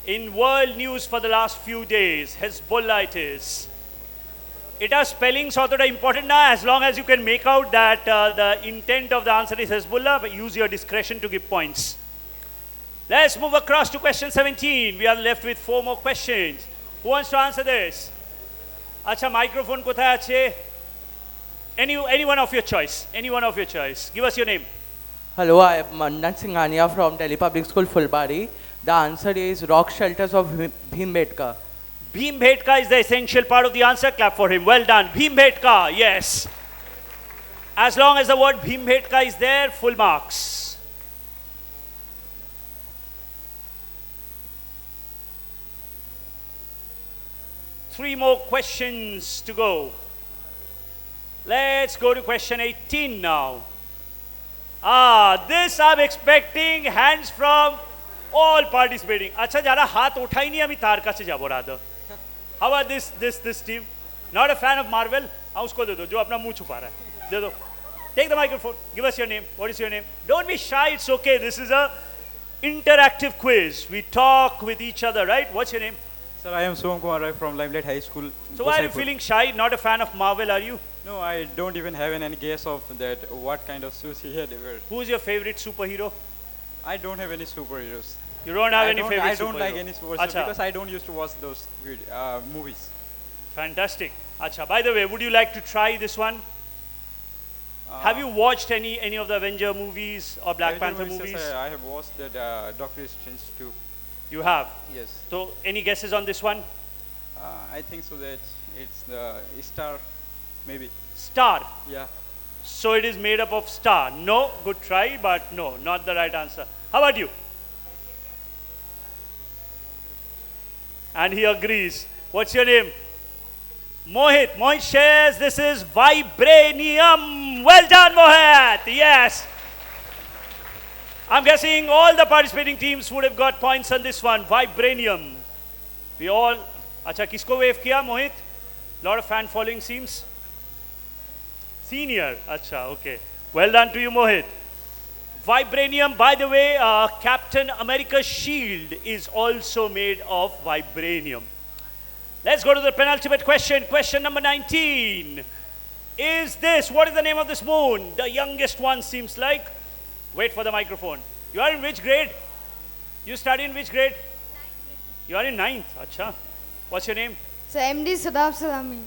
in world news for the last few days, Hezbollah it is. It has spelling sort of important now, as long as you can make out that the intent of the answer is Hezbollah, but use your discretion to give points. Let's move across to question 17. We are left with 4 more questions. Who wants to answer this? Acha, microphone kothay ache? Anyone of your choice. Anyone of your choice. Give us your name. Hello, I am Mandan Singhania from Delhi Public School, Fulbari. The answer is rock shelters of Bhimbetka. Bhimbetka is the essential part of the answer. Clap for him. Well done. Bhimbetka, yes. As long as the word Bhimbhetka is there, full marks. Three more questions to go. Let's go to question 18 now. This I'm expecting hands from all participating. अच्छा जरा हाथ उठाई नहीं अभी तार का से जाबो rather. How about this team? Not a fan of Marvel? हाँ उसको दे दो जो अपना मुंह छुपा रहा है. दे दो. Take the microphone. Give us your name. What is your name? Don't be shy. It's okay. This is a interactive quiz. We talk with each other, right? What's your name? Sir, I am Soham Kumar Rai from Limelight High School. So why are you feeling shy? Not a fan of Marvel, are you? No, I don't even have any guess of that. What kind of suits he had ever. Who's your favorite superhero? I don't have any superheroes. You don't have any favorite superhero? I don't like any superheroes because I don't used to watch those movies. Fantastic. Acha. By the way, would you like to try this one? Have you watched any of the Avenger movies or Black Panther movies? Yes, I have watched that Doctor Strange too. You have? Yes. So, any guesses on this one? I think so that it's the star, maybe. Star? Yeah. So it is made up of star. No, good try, but no, not the right answer. How about you? And he agrees. What's your name? Mohit. Mohit shares this is vibranium. Well done, Mohit. Yes. I'm guessing all the participating teams would have got points on this one. Vibranium. We all... Acha, kisko wave kiya, Mohit? Lot of fan following seems. Senior. Acha, okay. Well done to you, Mohit. Vibranium, by the way, Captain America's shield is also made of vibranium. Let's go to the penultimate question. Question number 19. What is the name of this moon? The youngest one seems like. Wait for the microphone. You are in which grade? You study in which grade? You are in 9th. Acha. What's your name? Sir, MD Sadaf Salami.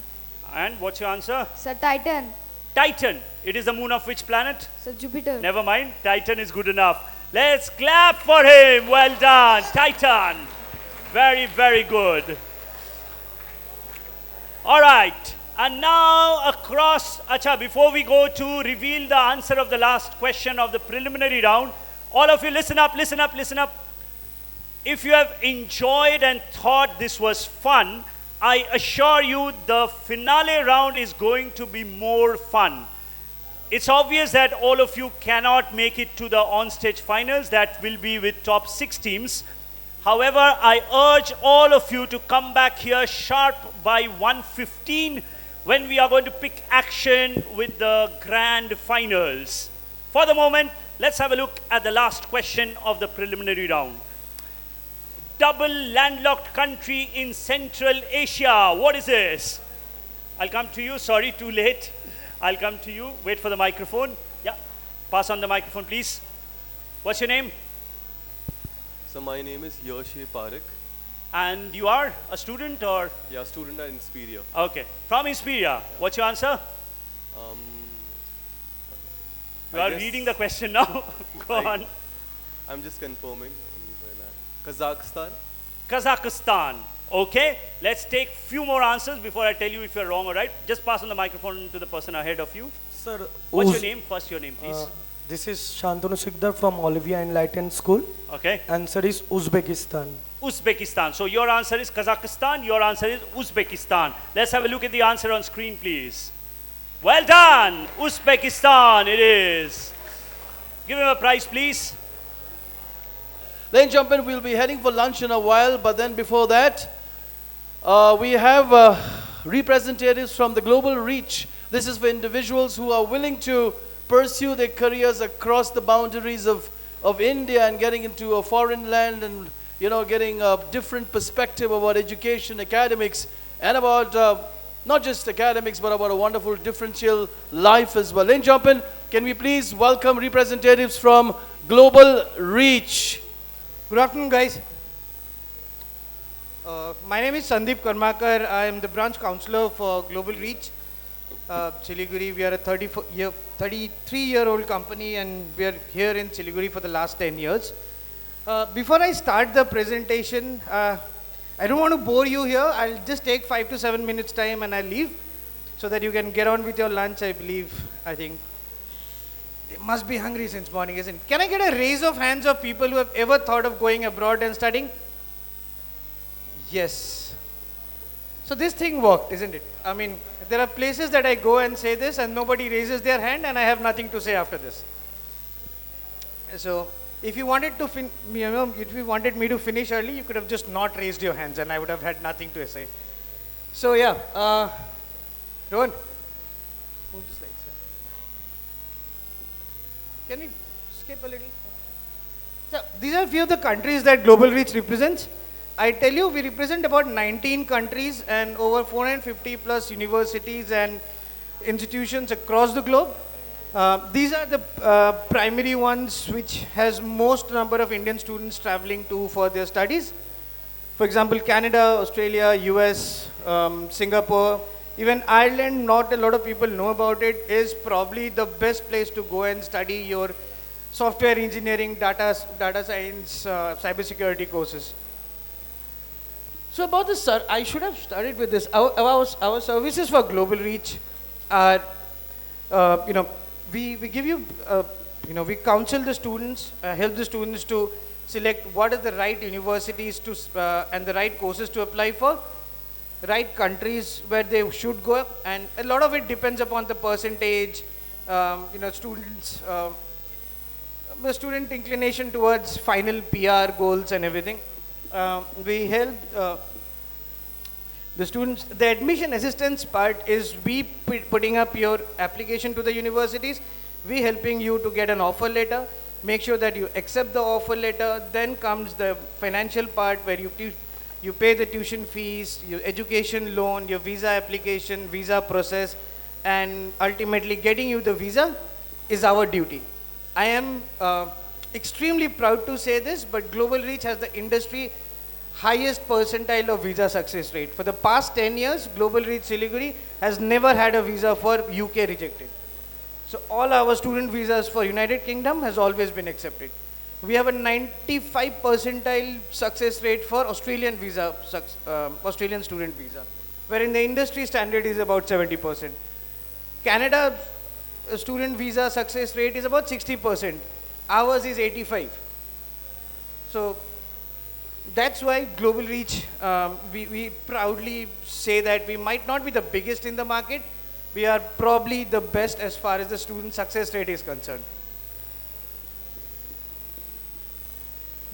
And what's your answer? Sir, Titan. Titan. It is the moon of which planet? Sir, Jupiter. Never mind. Titan is good enough. Let's clap for him. Well done. Titan. Very, very good. All right. And now across, before we go to reveal the answer of the last question of the preliminary round, all of you listen up, listen up, listen up. If you have enjoyed and thought this was fun, I assure you the finale round is going to be more fun. It's obvious that all of you cannot make it to the on-stage finals. That will be with top 6 teams. However, I urge all of you to come back here sharp by 1:15 when we are going to pick action with the grand finals. For the moment, let's have a look at the last question of the preliminary round. Double landlocked country in Central Asia. What is this? I'll come to you. Sorry, too late. I'll come to you. Wait for the microphone. Yeah. Pass on the microphone, please. What's your name? So my name is Yoshi Parik. And you are a student or? Yeah, student at Inspiria. Okay. From Inspiria. Yeah. What's your answer? You are reading the question now. Go on. I'm just confirming. Kazakhstan. Kazakhstan. Okay. Let's take few more answers before I tell you if you're wrong or right. Just pass on the microphone to the person ahead of you. Sir, what's your name? First your name, please. This is Shantanu Sikdar from Olivia Enlightened School. Okay. Answer is Uzbekistan. Uzbekistan. So your answer is Kazakhstan. Your answer is Uzbekistan. Let's have a look at the answer on screen, please. Well done. Uzbekistan it is. Give him a prize, please. Ladies and gentlemen, we'll be heading for lunch in a while, but then before that, we have representatives from the Global Reach. This is for individuals who are willing to pursue their careers across the boundaries of India and getting into a foreign land and, getting a different perspective about education, academics, and about not just academics, but about a wonderful differential life as well. Ladies and gentlemen, can we please welcome representatives from Global Reach? Good afternoon, guys. My name is Sandeep Karmakar. I am the branch counselor for Global Reach. Siliguri, we are a 33-year-old company and we are here in Siliguri for the last 10 years. Before I start the presentation, I don't want to bore you here. I'll just take 5 to 7 minutes time and I'll leave so that you can get on with your lunch, I think. They must be hungry since morning, isn't it? Can I get a raise of hands of people who have ever thought of going abroad and studying? Yes. So this thing worked, isn't it? I mean, there are places that I go and say this and nobody raises their hand and I have nothing to say after this. So if you wanted to if you wanted me to finish early, you could have just not raised your hands and I would have had nothing to say. So yeah, Rohan, move the slides. Can we skip a little? So these are a few of the countries that Global Reach represents. I tell you, we represent about 19 countries and over 450 plus universities and institutions across the globe. These are the primary ones which has most number of Indian students traveling to for their studies. For example, Canada, Australia, US, Singapore, even Ireland, not a lot of people know about it, is probably the best place to go and study your software engineering, data science, cybersecurity courses. So about this, sir, I should have started with this. Our services for Global Reach are, we give you, we counsel the students, help the students to select what are the right universities to and the right courses to apply for, right countries where they should go, and a lot of it depends upon the percentage, students, the student inclination towards final PR goals and everything. We help the students. The admission assistance part is we putting up your application to the universities, we helping you to get an offer letter, make sure that you accept the offer letter. Then comes the financial part where you pay the tuition fees, your education loan, your visa application, visa process, and ultimately getting you the visa is our duty. I am extremely proud to say this, but Global Reach has the industry highest percentile of visa success rate. For the past 10 years, Global Reach Siliguri has never had a visa for UK rejected. So all our student visas for United Kingdom has always been accepted. We have a 95 percentile success rate for Australian visa, Australian student visa, wherein the industry standard is about 70%. Canada student visa success rate is about 60%. Ours is 85. So that's why Global Reach, we proudly say that we might not be the biggest in the market, we are probably the best as far as the student success rate is concerned.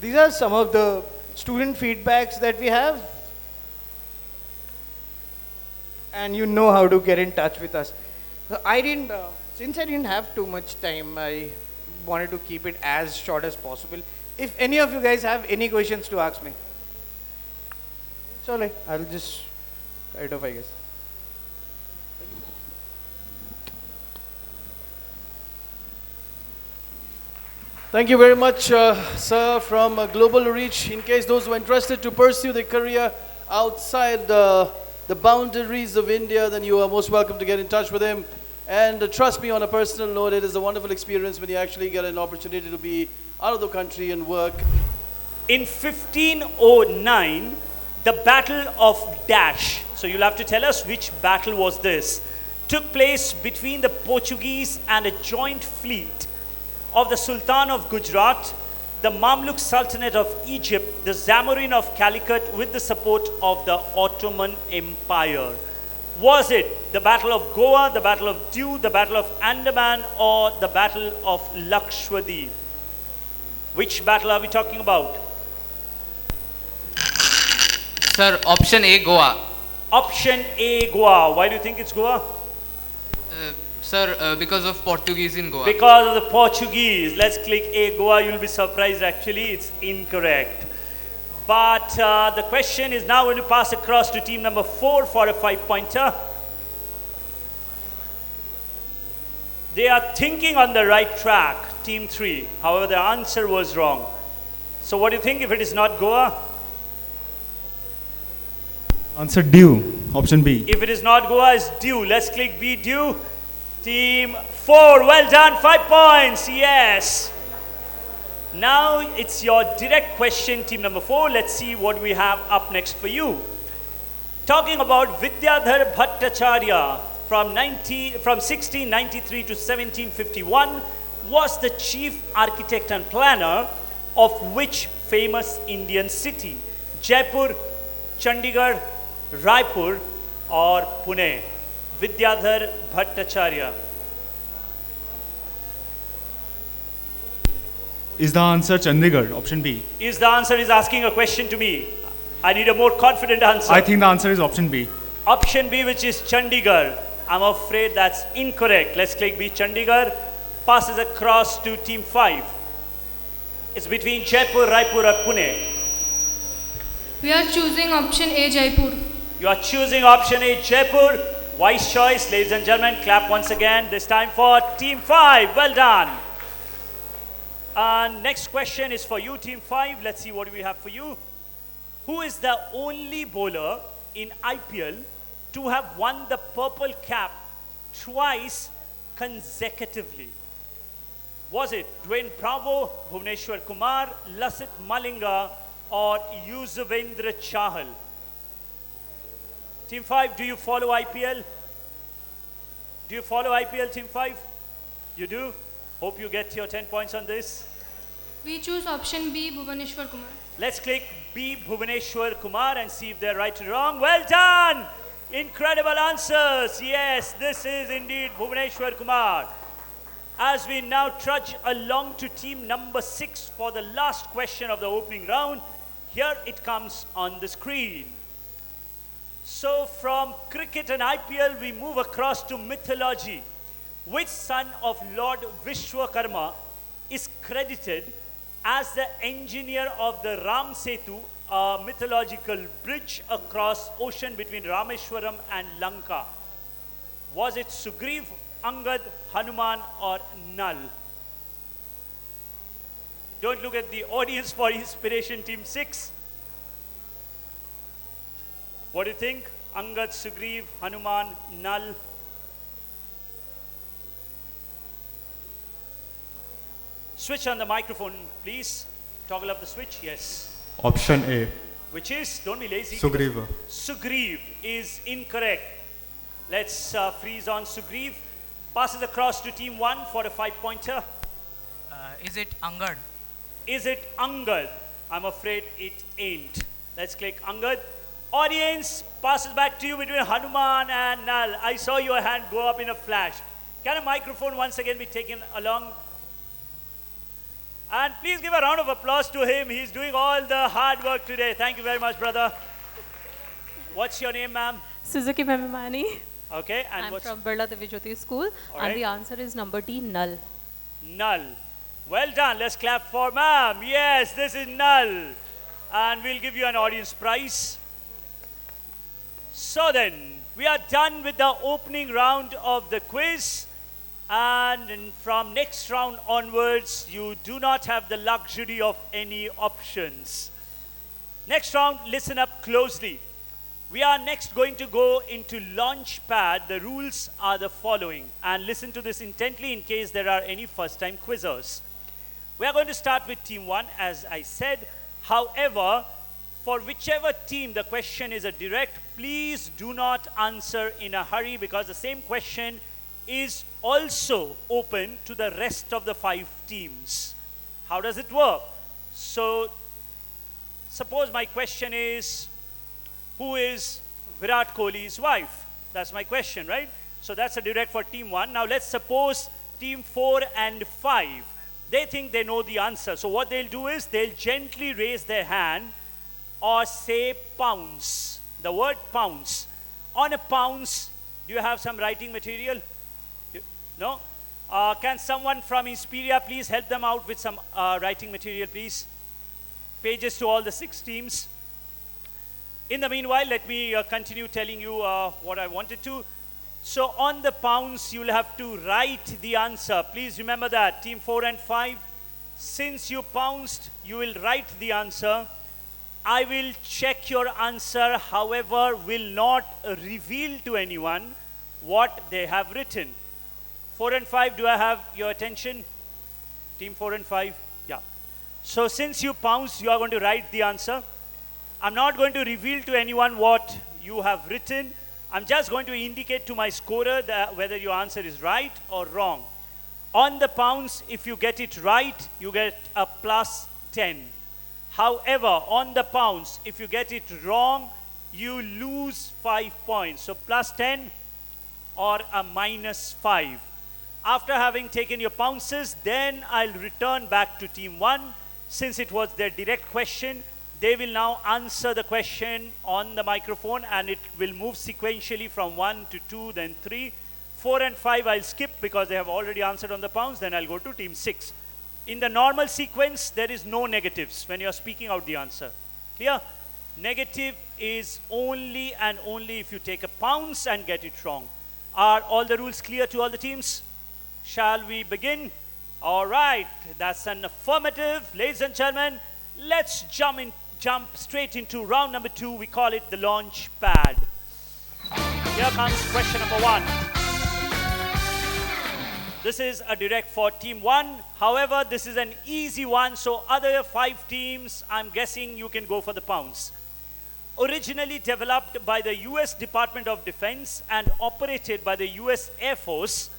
These are some of the student feedbacks that we have, and you know how to get in touch with us. So since I didn't have too much time, I wanted to keep it as short as possible. If any of you guys have any questions to ask me, it's all right. I'll just cut it off, I guess. Thank you very much, sir, from Global Reach. In case those who are interested to pursue their career outside the boundaries of India, then you are most welcome to get in touch with him. And trust me, on a personal note, it is a wonderful experience when you actually get an opportunity to be out of the country and work. In 1509, the Battle of Dash, so you'll have to tell us which battle was this, took place between the Portuguese and a joint fleet of the Sultan of Gujarat, the Mamluk Sultanate of Egypt, the Zamorin of Calicut with the support of the Ottoman Empire. Was it the Battle of Goa, the Battle of Diu, the Battle of Andaman, or the Battle of Lakshadweep? Which battle are we talking about? Sir, option A, Goa. Option A, Goa. Why do you think it's Goa? Sir, because of Portuguese in Goa. Because of the Portuguese. Let's click A, Goa. You'll be surprised, actually. It's incorrect. But the question is now going to pass across to team number 4 for a 5-pointer. They are thinking on the right track, team 3. However, the answer was wrong. So what do you think if it is not Goa? Answer Diu, option B. If it is not Goa, it's Diu. Let's click B, Diu. Team 4, well done, 5 points, yes. Now it's your direct question, team number 4. Let's see what we have up next for you. Talking about Vidyadhar Bhattacharya from 1693 to 1751, was the chief architect and planner of which famous Indian city? Jaipur, Chandigarh, Raipur, or Pune? Vidyadhar Bhattacharya. Is the answer Chandigarh? Option B. Is the answer is asking a question to me? I need a more confident answer. I think the answer is option B. Option B, which is Chandigarh. I'm afraid that's incorrect. Let's click B. Chandigarh passes across to team 5. It's between Jaipur, Raipur, or Pune. We are choosing option A, Jaipur. You are choosing option A, Jaipur. Wise choice, ladies and gentlemen. Clap once again. This time for team 5. Well done. Next question is for you, team 5. Let's see what we have for you. Who is the only bowler in IPL to have won the purple cap twice consecutively? Was it Dwayne Bravo, Bhuvneshwar Kumar, Lasit Malinga, or Yuzvendra Chahal? Team 5, do you follow IPL? Do you follow IPL, team 5? You do? Hope you get your 10 points on this. We choose option B, Bhuvaneshwar Kumar. Let's click B, Bhuvaneshwar Kumar, and see if they're right or wrong. Well done! Incredible answers. Yes, this is indeed Bhuvaneshwar Kumar. As we now trudge along to team number 6 for the last question of the opening round, here it comes on the screen. So from cricket and IPL, we move across to mythology. Which son of Lord Vishwakarma is credited as the engineer of the Ram Setu, a mythological bridge across ocean between Rameshwaram and Lanka? Was it Sugriv, Angad, Hanuman, or Nal? Don't look at the audience for inspiration, team 6. What do you think? Angad, Sugriv, Hanuman, Nal? Switch on the microphone, please. Toggle up the switch. Yes. Option A. Which is, don't be lazy. Sugriva. Sugriv is incorrect. Let's freeze on Sugriv. Passes across to team 1 for a 5-pointer. Is it Angad? Is it Angad? I'm afraid it ain't. Let's click Angad. Audience, passes back to you between Hanuman and Nal. I saw your hand go up in a flash. Can a microphone once again be taken along? And please give a round of applause to him. He's doing all the hard work today. Thank you very much, brother. What's your name, ma'am? Suzuki Memimani. Okay, and I'm from Birla Devijyoti School. Right. And the answer is number D, Null. Null. Well done. Let's clap for ma'am. Yes, this is Null. And we'll give you an audience prize. So then, we are done with the opening round of the quiz. And from next round onwards, you do not have the luxury of any options. Next round, listen up closely. We are next going to go into Launchpad. The rules are the following. And listen to this intently in case there are any first-time quizzers. We are going to start with team 1, as I said. However, for whichever team the question is a direct, please do not answer in a hurry, because the same question is also open to the rest of the 5 teams. How does it work? So, suppose my question is, who is Virat Kohli's wife? That's my question, right? So that's a direct for team 1. Now let's suppose team 4 and 5. They think they know the answer. So what they'll do is they'll gently raise their hand or say pounce. The word pounce. On a pounce, do you have some writing material? No? Can someone from Inspiria please help them out with some writing material, please? Pages to all the 6 teams. In the meanwhile, let me continue telling you what I wanted to. So on the pounce, you'll have to write the answer. Please remember that. Team 4 and 5, since you pounced, you will write the answer. I will check your answer, however, will not reveal to anyone what they have written. 4 and 5, do I have your attention? Team 4 and 5? Yeah. So since you pounced, you are going to write the answer. I'm not going to reveal to anyone what you have written. I'm just going to indicate to my scorer that whether your answer is right or wrong. On the pounds, if you get it right, you get a plus 10. However, on the pounds, if you get it wrong, you lose 5 points. So plus 10 or a minus 5. After having taken your pounces, then I'll return back to team 1. Since it was their direct question, they will now answer the question on the microphone, and it will move sequentially from 1 to 2, then 3. 4 and 5 I'll skip because they have already answered on the pounds, then I'll go to team 6. In the normal sequence, there is no negatives when you're speaking out the answer. Clear? Negative is only and only if you take a pounds and get it wrong. Are all the rules clear to all the teams? Shall we begin? All right, that's an affirmative. Ladies and gentlemen, let's jump straight into round number 2. We call it the launch pad. Here comes question number 1. This is a direct for team 1. However, this is an easy one, so other 5 teams, I'm guessing you can go for the pounds. Originally developed by the US Department of Defense and operated by the US Air Force,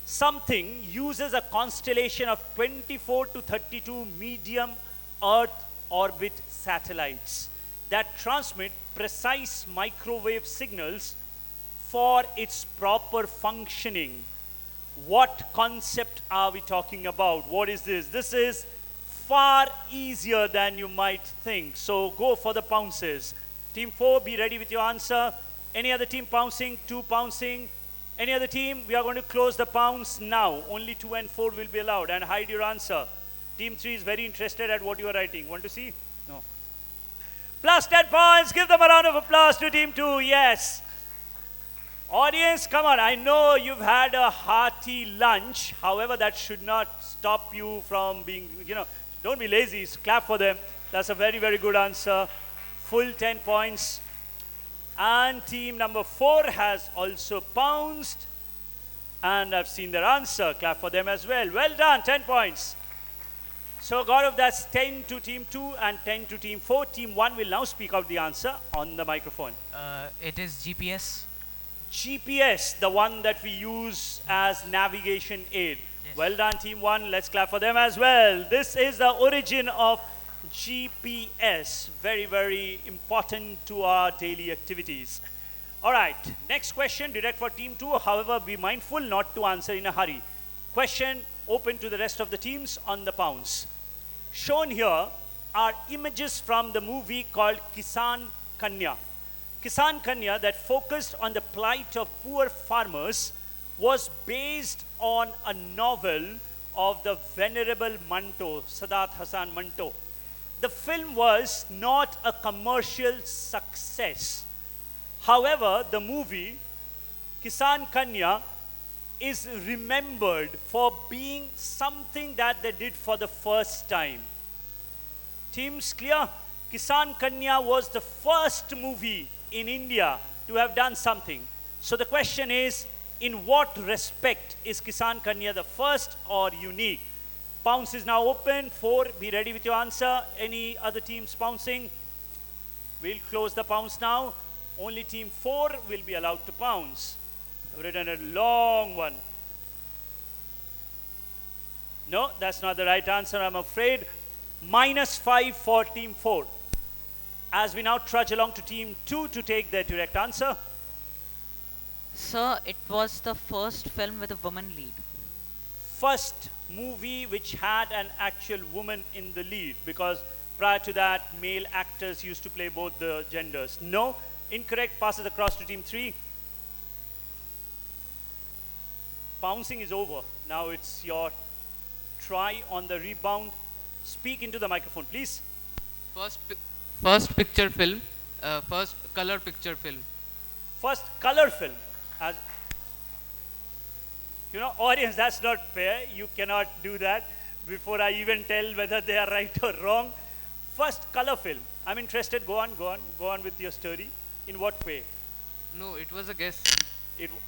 something uses a constellation of 24 to 32 medium Earth orbit satellites that transmit precise microwave signals for its proper functioning. What concept are we talking about? What is this? This is far easier than you might think. So go for the pounces. Team 4, be ready with your answer. Any other team pouncing? 2 pouncing. Any other team? We are going to close the pounds now. Only 2 and 4 will be allowed, and hide your answer. Team 3 is very interested at what you are writing. Want to see? No. Plus 10 points. Give them a round of applause to Team 2. Yes. Audience, come on. I know you've had a hearty lunch. However, that should not stop you from being, don't be lazy. So clap for them. That's a very, very good answer. Full 10 points. And team number 4 has also pounced. And I've seen their answer. Clap for them as well. Well done, 10 points. So Gaurav, that's 10 to team 2 and 10 to team 4. Team 1 will now speak out the answer on the microphone. It is GPS. GPS, the one that we use as navigation aid. Yes. Well done, team 1. Let's clap for them as well. This is the origin of GPS. Very, very important to our daily activities. All right, next question, direct for team 2. However, be mindful not to answer in a hurry. Question open to the rest of the teams on the pounds. Shown here are images from the movie called Kisan Kanya. Kisan Kanya, that focused on the plight of poor farmers, was based on a novel of the venerable Manto, Sadat Hasan Manto. The film was not a commercial success. However, the movie Kisan Kanya is remembered for being something that they did for the first time. Teams clear? Kisan Kanya was the first movie in India to have done something. So the question is, in what respect is Kisan Kanya the first or unique? Pounce is now open. 4, be ready with your answer. Any other teams pouncing? We'll close the pounce now. Only team 4 will be allowed to pounce. I've written a long one. No, that's not the right answer, I'm afraid. -5 for team 4. As we now trudge along to team 2 to take their direct answer. Sir, it was the first film with a woman lead. First movie which had an actual woman in the lead, because prior to that, male actors used to play both the genders. No, incorrect, passes across to team 3. Pouncing is over. Now it's your try on the rebound. Speak into the microphone, please. First picture film, first color picture film. First color film. Audience, that's not fair. You cannot do that before I even tell whether they are right or wrong. First color film. I'm interested. Go on with your story. In what way? No, it was a guess.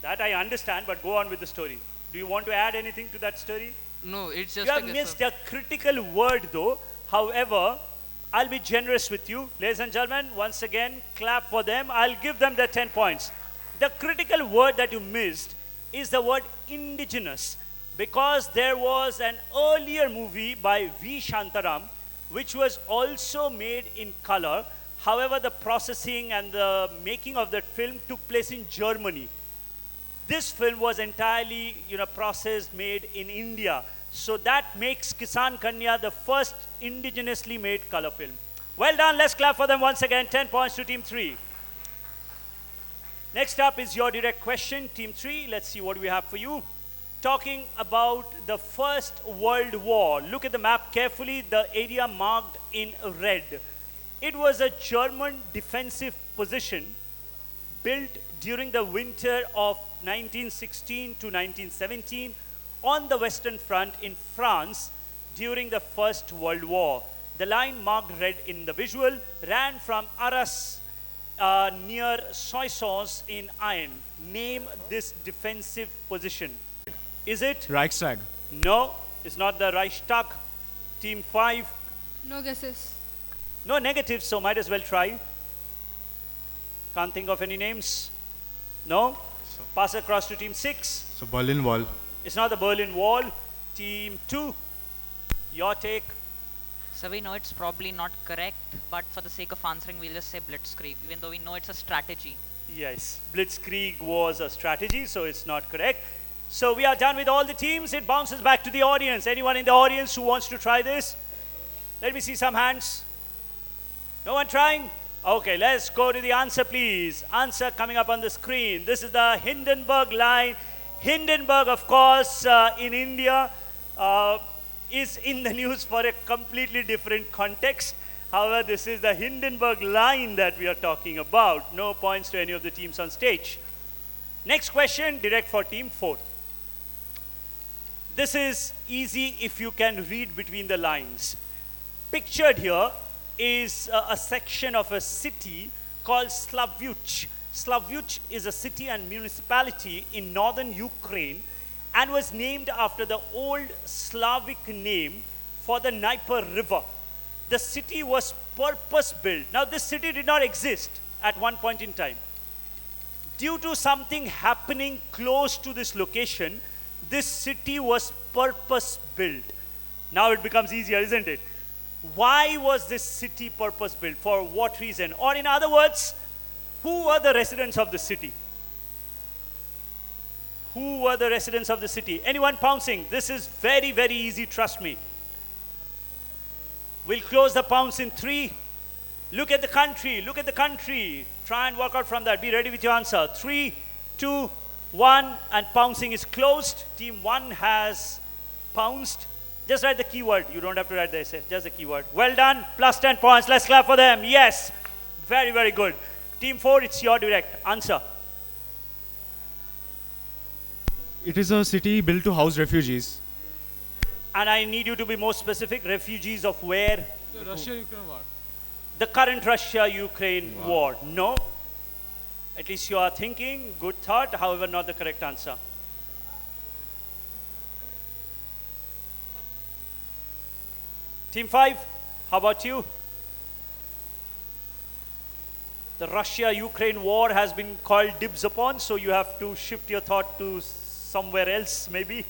That I understand, but go on with the story. Do you want to add anything to that story? No, it's just you have missed a critical word though. However, I'll be generous with you. Ladies and gentlemen, once again, clap for them. I'll give them their 10 points. The critical word that you missed is the word indigenous. because there was an earlier movie by V. Shantaram which was also made in color. However, the processing and the making of that film took place in Germany. This film was entirely, processed, made in India. So that makes Kisan Kanya the first indigenously made color film. Well done. Let's clap for them once again. 10 points to Team 3. Next up is your direct question, Team 3. Let's see what we have for you. Talking about the First World War. Look at the map carefully, the area marked in red. It was a German defensive position built during the winter of 1916 to 1917 on the Western Front in France during the First World War. The line marked red in the visual ran from Arras near Soissons in Ain. Name this defensive position. Is it? Reichstag. No, it's not the Reichstag. Team 5. No guesses. No negatives, so might as well try. Can't think of any names. No? Pass across to Team 6. So Berlin Wall. It's not the Berlin Wall. Team 2. Your take. So we know it's probably not correct, but for the sake of answering, we'll just say Blitzkrieg, even though we know it's a strategy. Yes, Blitzkrieg was a strategy, so it's not correct. So we are done with all the teams. It bounces back to the audience. Anyone in the audience who wants to try this? Let me see some hands. No one trying? Okay, let's go to the answer, please. Answer coming up on the screen. This is the Hindenburg line. Hindenburg, of course, in India, is in the news for a completely different context. However, this is the Hindenburg line that we are talking about. No points to any of the teams on stage. Next question, direct for Team 4. This is easy if you can read between the lines. Pictured here is a section of a city called Slavyuch. Slavyuch is a city and municipality in northern Ukraine and was named after the old Slavic name for the Dnieper River. The city was purpose-built. Now, this city did not exist at one point in time. Due to something happening close to this location, this city was purpose-built. Now it becomes easier, isn't it? Why was this city purpose-built? For what reason? Or in other words, who were the residents of the city? Who were the residents of the city? Anyone pouncing? This is very, very easy, trust me. We'll close the pounce in 3. Look at the country, look at the country. Try and work out from that. Be ready with your answer. 3, 2, 1, and pouncing is closed. Team 1 has pounced. Just write the keyword. You don't have to write the essay, just the keyword. Well done, plus 10 points. Let's clap for them. Yes, very, very good. Team 4, it's your direct answer. It is a city built to house refugees. And I need you to be more specific. Refugees of where? The Russia-Ukraine war. The current Russia-Ukraine war. No. At least you are thinking. Good thought. However, not the correct answer. Team 5, how about you? The Russia-Ukraine war has been called dibs upon, so you have to shift your thought to somewhere else, maybe.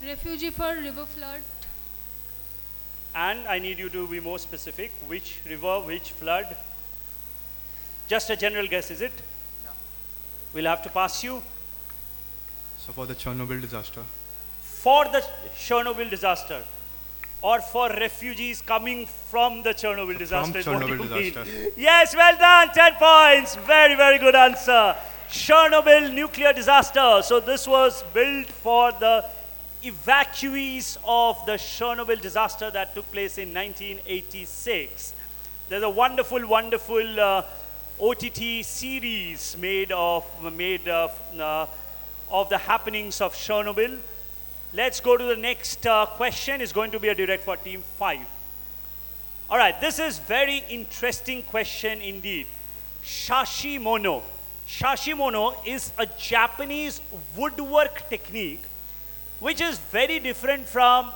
Refugee for river flood. And I need you to be more specific. Which river, which flood? Just a general guess, is it? Yeah. We'll have to pass you. So for the Chernobyl disaster. For the Chernobyl disaster. Or for refugees coming from the Chernobyl disaster. From Chernobyl disaster. Yes, well done. 10 points. Very, very good answer. Chernobyl nuclear disaster. So this was built for the evacuees of the Chernobyl disaster that took place in 1986. There's a wonderful, wonderful OTT series made of the happenings of Chernobyl. Let's go to the next question. It's going to be a direct for Team 5. All right, this is very interesting question indeed. Shashimono. Shashimono is a Japanese woodwork technique which is very different from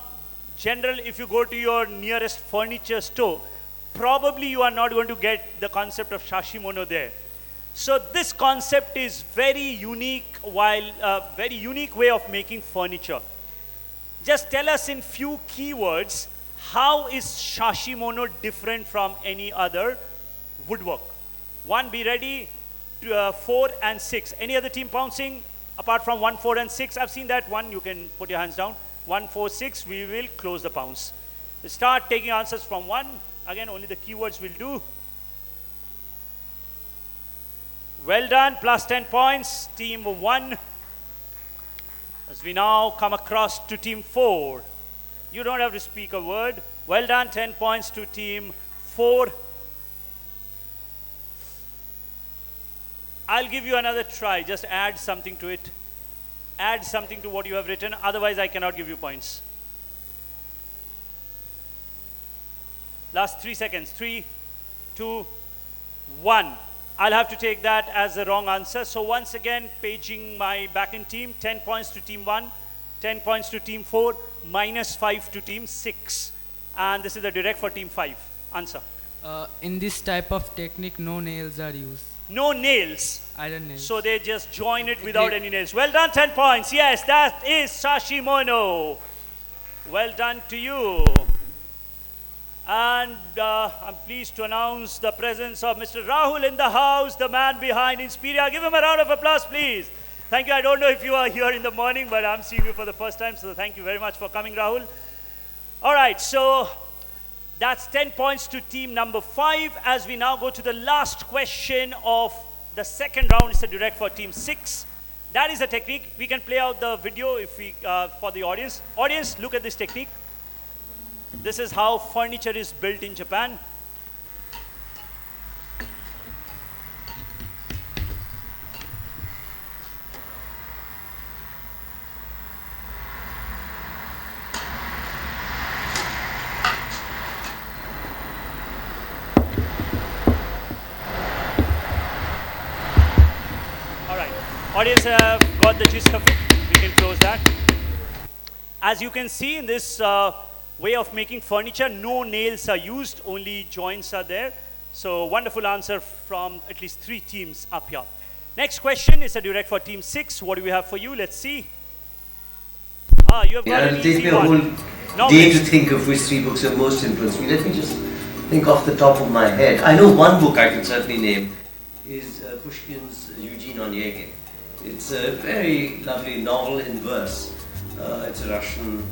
general. If you go to your nearest furniture store, probably you are not going to get the concept of Shashimono there. So this concept is very unique, very unique way of making furniture. Just tell us in few keywords, how is Shashimono different from any other woodwork? 1, be ready. 4 and 6. Any other team pouncing apart from 1, 4 and 6? I've seen that one. You can put your hands down. 1, 4, 6. We will close the pounce. We start taking answers from 1. Again, only the keywords will do. Well done. Plus 10 points. Team 1. As we now come across to team 4. You don't have to speak a word. Well done. 10 points to team 4. I'll give you another try. Just add something to it. Add something to what you have written. Otherwise, I cannot give you points. Last 3 seconds. 3, 2, 1. I'll have to take that as a wrong answer. So once again, paging my back-end team. 10 points to team 1. 10 points to team 4. Minus 5 to team 6. And this is the direct for team 5. Answer. In this type of technique, no nails are used. No nails. Iron nails. So they just join it without any nails. Well done, 10 points. Yes, that is Shashimono. Well done to you. And I'm pleased to announce the presence of Mr. Rahul in the house, the man behind Inspiria. Give him a round of applause, please. Thank you. I don't know if you are here in the morning, but I'm seeing you for the first time. So thank you very much for coming, Rahul. All right, so that's 10 points to team number 5. As we now go to the last question of the second round, it's a direct for team 6. That is a technique. We can play out the video if we for the audience. Audience, look at this technique. This is how furniture is built in Japan. Audience have got the gist of it. We can close that. As you can see in this way of making furniture, no nails are used, only joints are there. So wonderful answer from at least 3 teams up here. Next question is a direct for team 6. What do we have for you? Let's see. You have got an it'll take easy me a one. whole day to think of which 3 books have most influenced me. Let me just think off the top of my head. I know one book I can certainly name is Pushkin's Eugene Onegin. It's a very lovely novel in verse. It's a Russian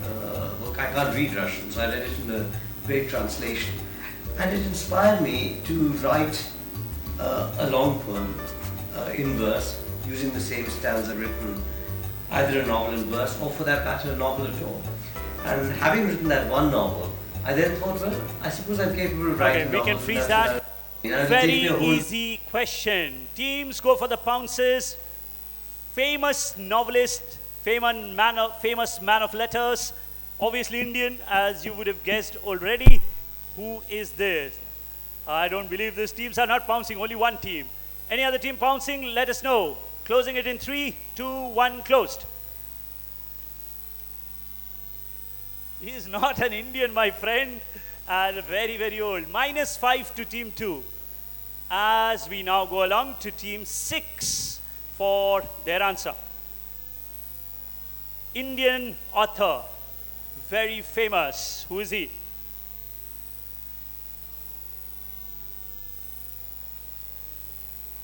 book. I can't read Russian, so I read it in a great translation. And it inspired me to write a long poem in verse, using the same stanza written, either a novel in verse or for that matter a novel at all. And having written that one novel, I then thought, well, I suppose I'm capable of writing we can freeze that. Very easy question. Teams go for the pounces. Famous novelist, famous man of letters, obviously Indian, as you would have guessed already. Who is this? I don't believe these teams are not pouncing, only one team. Any other team pouncing? Let us know. Closing it in 3, 2, 1, closed. He is not an Indian, my friend, and very, very old. Minus 5 to team 2. As we now go along to team 6. For their answer. Indian author, very famous. Who is he?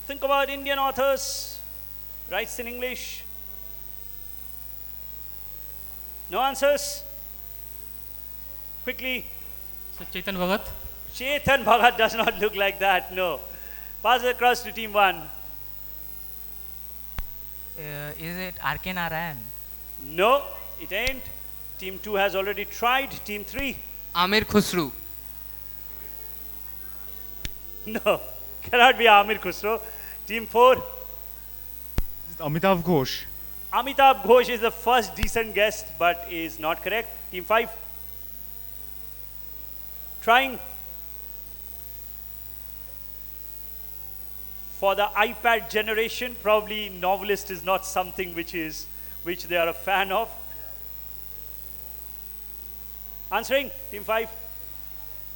Think about Indian authors, writes in English. No answers? Quickly. So Chetan Bhagat? Chetan Bhagat does not look like that, no. Pass it across to team 1. Is it R.K. Narayan? No, it ain't. Team 2 has already tried. Team 3. Amir Khusru. No, cannot be Amir Khusro. Team 4. Amitav Ghosh. Amitav Ghosh is the first decent guess, but is not correct. Team 5. Trying. For the iPad generation, probably novelist is not something which they are a fan of. Answering, team 5?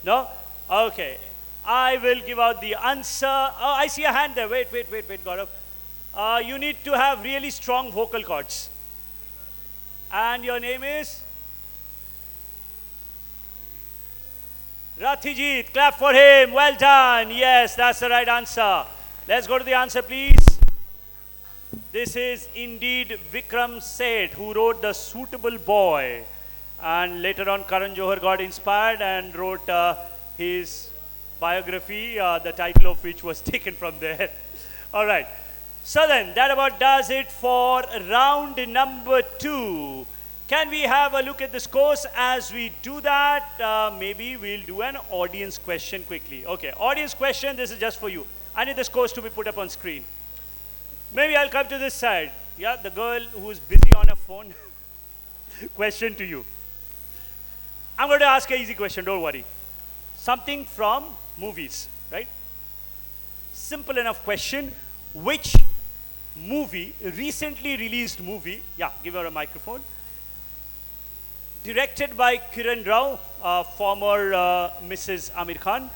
No? Okay. I will give out the answer. Oh, I see a hand there. Wait, Gaurav. You need to have really strong vocal cords. And your name is? Rathijit. Clap for him. Well done. Yes, that's the right answer. Let's go to the answer, please. This is indeed Vikram Seth, who wrote The Suitable Boy. And later on, Karan Johar got inspired and wrote his biography, the title of which was taken from there. All right. So then, that about does it for round number 2. Can we have a look at the scores? As we do that, maybe we'll do an audience question quickly. Okay, audience question, this is just for you. I need the scores to be put up on screen. Maybe I'll come to this side. Yeah, the girl who's busy on her phone. Question to you. I'm going to ask an easy question, don't worry. Something from movies, right? Simple enough question. Which movie, recently released movie, yeah, give her a microphone, directed by Kiran Rao, former Mrs. Amir Khan,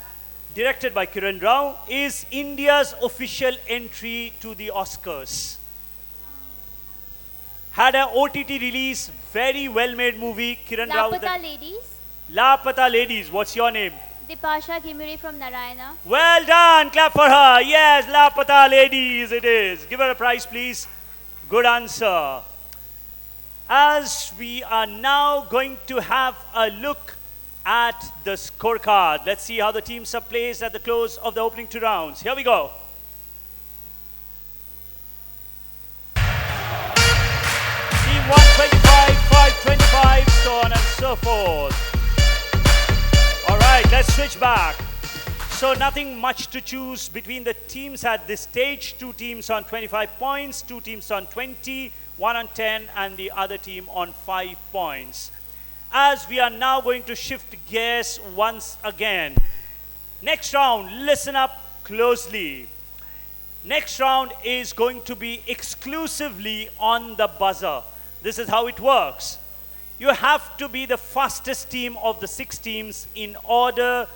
directed by Kiran Rao, is India's official entry to the Oscars. Had an OTT release, very well-made movie, Kiran Rao. Lapata Ladies. Lapata Ladies, what's your name? Dipasha Ghimuri from Narayana. Well done, clap for her. Yes, Lapata Ladies it is. Give her a prize, please. Good answer. As we are now going to have a look at the scorecard. Let's see how the teams are placed at the close of the opening 2 rounds. Here we go. Team 125, 525, so on and so forth. All right, let's switch back. So nothing much to choose between the teams at this stage. 2 teams on 25 points, 2 teams on 20, 1 on 10, and the other team on 5 points. As we are now going to shift gears once again. Next round, listen up closely. Next round is going to be exclusively on the buzzer. This is how it works. You have to be the fastest team of the 6 teams in order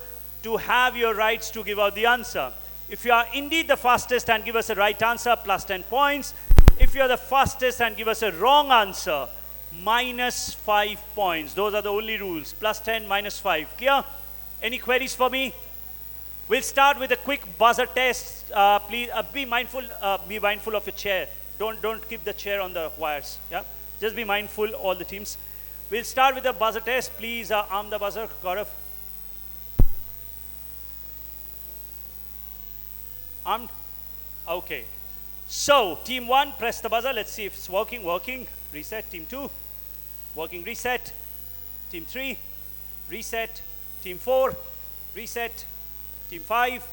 to have your rights to give out the answer. If you are indeed the fastest and give us a right answer, plus 10 points. If you are the fastest and give us a wrong answer, minus 5 points. Those are the only rules. Plus 10, minus 5. Clear? Any queries for me? We'll start with a quick buzzer test. Please be mindful of your chair. Don't keep the chair on the wires. Yeah? Just be mindful, all the teams. We'll start with the buzzer test. Please arm the buzzer, Gaurav. Armed? Okay. So, team 1, press the buzzer. Let's see if it's working. Working. Reset. Team 2. Working. Reset. Team 3. Reset. Team 4. Reset. Team 5.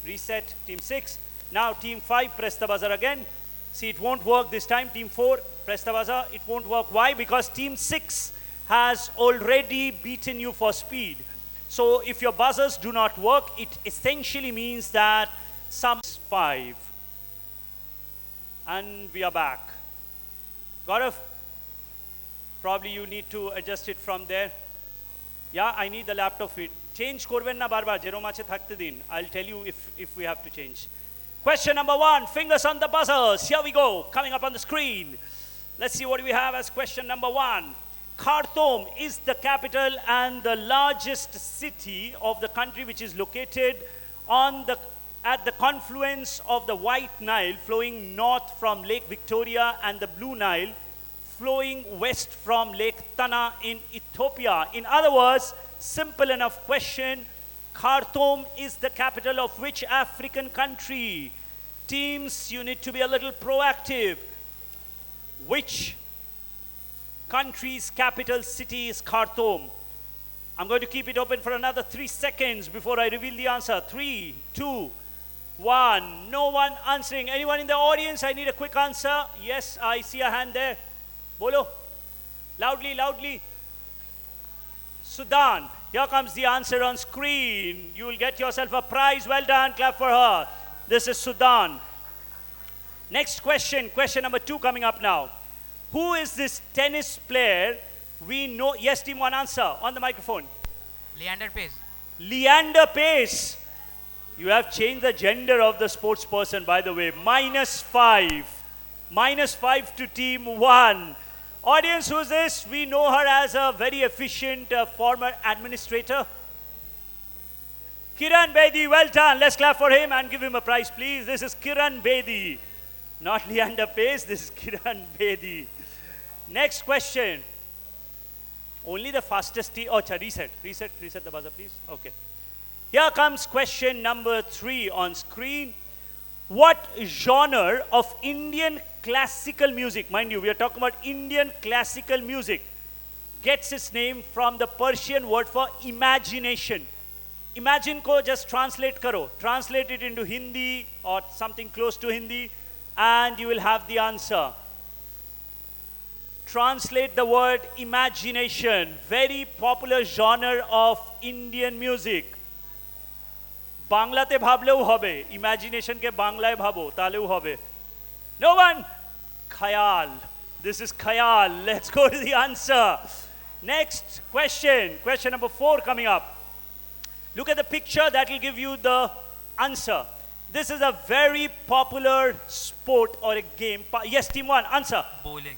Reset. Team 6. Now, team 5, press the buzzer again. See, it won't work this time. Team 4, press the buzzer. It won't work. Why? Because team 6 has already beaten you for speed. So if your buzzers do not work, it essentially means that some 5. And we are back. Gaurav, probably you need to adjust it from there. Yeah, I need the laptop feed. Change korben na barbar, jero mache thakte din. I'll tell you if we have to change. Question number 1, fingers on the buzzers. Here we go, coming up on the screen. Let's see what we have as question number 1. Khartoum is the capital and the largest city of the country, which is located at the confluence of the White Nile flowing north from Lake Victoria and the Blue Nile flowing west from Lake Tana in Ethiopia. In other words, simple enough question. Khartoum is the capital of which African country? Teams, you need to be a little proactive. Which country's capital city is Khartoum? I'm going to keep it open for another 3 seconds before I reveal the answer. 3, 2, 1. No one answering. Anyone in the audience? I need a quick answer. Yes, I see a hand there. Bolo. Loudly, loudly. Sudan. Here comes the answer on screen. You will get yourself a prize. Well done. Clap for her. This is Sudan. Next question. Question number 2 coming up now. Who is this tennis player we know? Yes, team 1, answer on the microphone. Leander Pace. Leander Pace. You have changed the gender of the sports person, by the way. -5. -5 to team 1. Audience, who's this? We know her as a very efficient former administrator. Kiran Bedi, well done. Let's clap for him and give him a prize, please. This is Kiran Bedi. Not Leander Pace, this is Kiran Bedi. Next question. Only the fastest team. Oh, reset the buzzer, please. Okay. Here comes question number 3 on screen. What genre of Indian classical music, mind you, we are talking about Indian classical music, gets its name from the Persian word for imagination? Imagine ko just translate karo. Translate it into Hindi or something close to Hindi and you will have the answer. Translate the word imagination. Very popular genre of Indian music. Banglate bhableu hobe. Imagination ke Banglaye bhabo. Taleu hobe. No one? Khayal. This is khayal. Let's go to the answer. Next question. Question number 4 coming up. Look at the picture, that will give you the answer. This is a very popular sport or a game. Yes, team 1, answer. Bowling.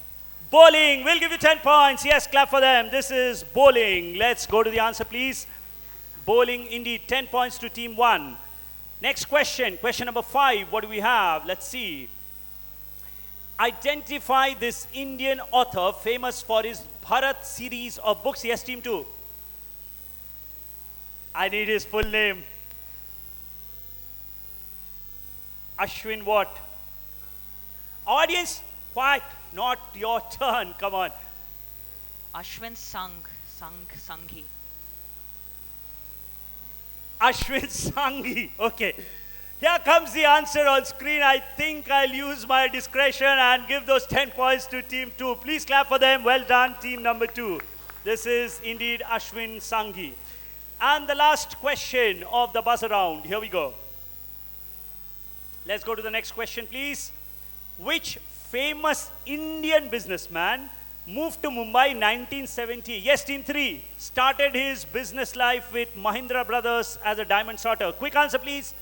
Bowling. We'll give you 10 points. Yes, clap for them. This is bowling. Let's go to the answer, please. Bowling, indeed. 10 points to team 1. Next question. Question number 5. What do we have? Let's see. Identify this Indian author famous for his Bharat series of books. Yes, team 2. I need his full name. Ashwin what? Audience, quiet. Not your turn. Come on. Ashwin Sanghi. Ashwin Sanghi. Okay. Here comes the answer on screen. I think I'll use my discretion and give those 10 points to team 2. Please clap for them. Well done, team number 2. This is indeed Ashwin Sanghi. And the last question of the buzz round. Here we go. Let's go to the next question, please. Which famous Indian businessman moved to Mumbai in 1970? Yes, team 3. Started his business life with Mahindra Brothers as a diamond sorter. Quick answer, please.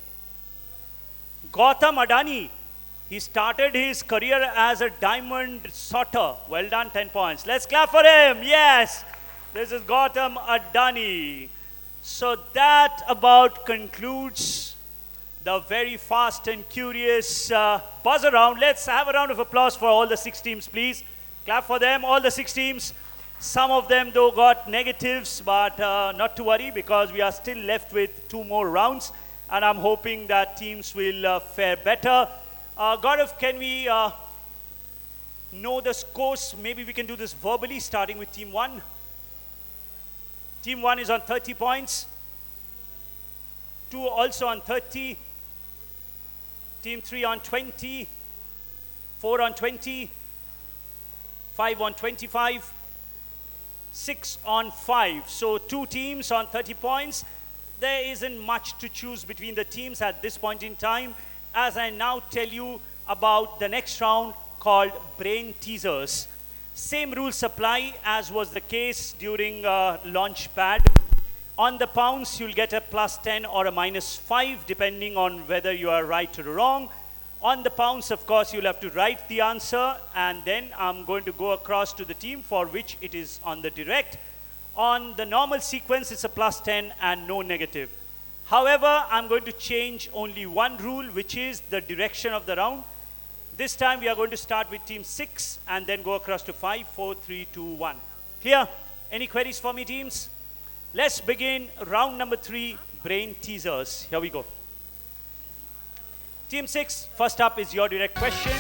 Gautam Adani. He started his career as a diamond sorter. Well done, 10 points. Let's clap for him. Yes. This is Gautam Adani. So that about concludes the very fast and curious buzz around. Let's have a round of applause for all the 6 teams, please. Clap for them, all the 6 teams. Some of them, though, got negatives, but not to worry because we are still left with 2 more rounds. And I'm hoping that teams will fare better. Gaurav, can we know the scores? Maybe we can do this verbally, starting with team 1. Team 1 is on 30 points. 2 also on 30. Team 3 on 20. 4 on 20. 5 on 25. 6 on 5. So 2 teams on 30 points. There isn't much to choose between the teams at this point in time, as I now tell you about the next round called Brain Teasers. Same rules apply as was the case during Launchpad. On the pounds, you'll get a +10 or a -5, depending on whether you are right or wrong. On the pounds, of course, you'll have to write the answer, and then I'm going to go across to the team for which it is on the direct. On the normal sequence, it's a +10 and no negative. However, I'm going to change only one rule, which is the direction of the round. This time, we are going to start with team 6 and then go across to 5, 4, 3, 2, 1. Clear? Any queries for me, teams? Let's begin round number 3, Brain Teasers. Here we go. Team 6, first up is your direct question.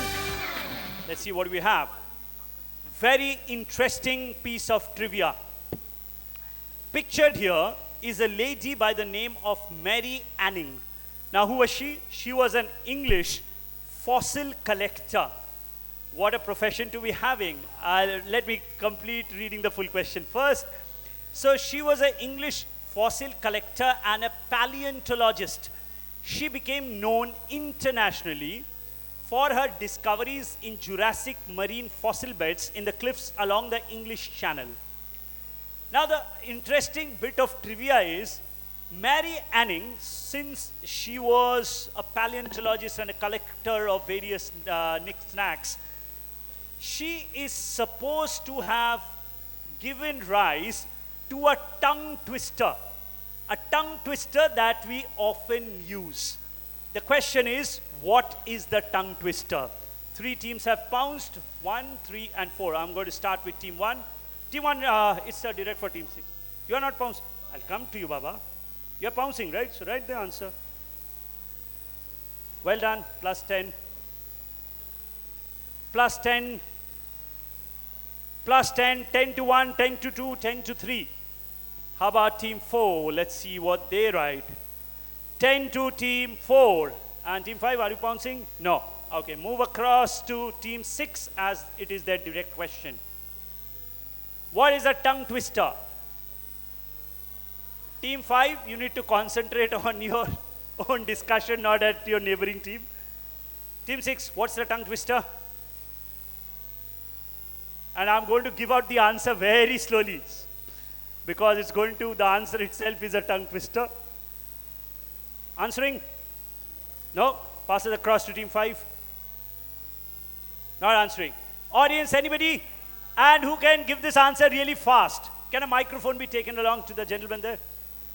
Let's see what we have. Very interesting piece of trivia. Pictured here is a lady by the name of Mary Anning. Now, who was she? She was an English fossil collector. What a profession to be having. Let me complete reading the full question first. So she was an English fossil collector and a paleontologist. She became known internationally for her discoveries in Jurassic marine fossil beds in the cliffs along the English Channel. Now, the interesting bit of trivia is Mary Anning, since she was a paleontologist and a collector of various knickknacks, she is supposed to have given rise to a tongue twister. A tongue twister that we often use. The question is, what is the tongue twister? 3 teams have pounced, 1, 3, and 4. I'm going to start with team 1. Team 1, it's a direct for team 6. You are not pounced. I'll come to you, Baba. You're pouncing, right? So write the answer. Well done, plus 10. Plus 10. Plus 10, 10 to 1, 10 to 2, 10 to 3. How about team 4? Let's see what they write. 10 to team 4. And team 5, are you pouncing? No. Okay, move across to team 6 as it is their direct question. What is a tongue twister? Team 5, you need to concentrate on your own discussion, not at your neighboring team. Team 6, what's the tongue twister? And I'm going to give out the answer very slowly, because the answer itself is a tongue twister. Answering? No? Passes across to team 5. Not answering. Audience, anybody? And who can give this answer really fast? Can a microphone be taken along to the gentleman there?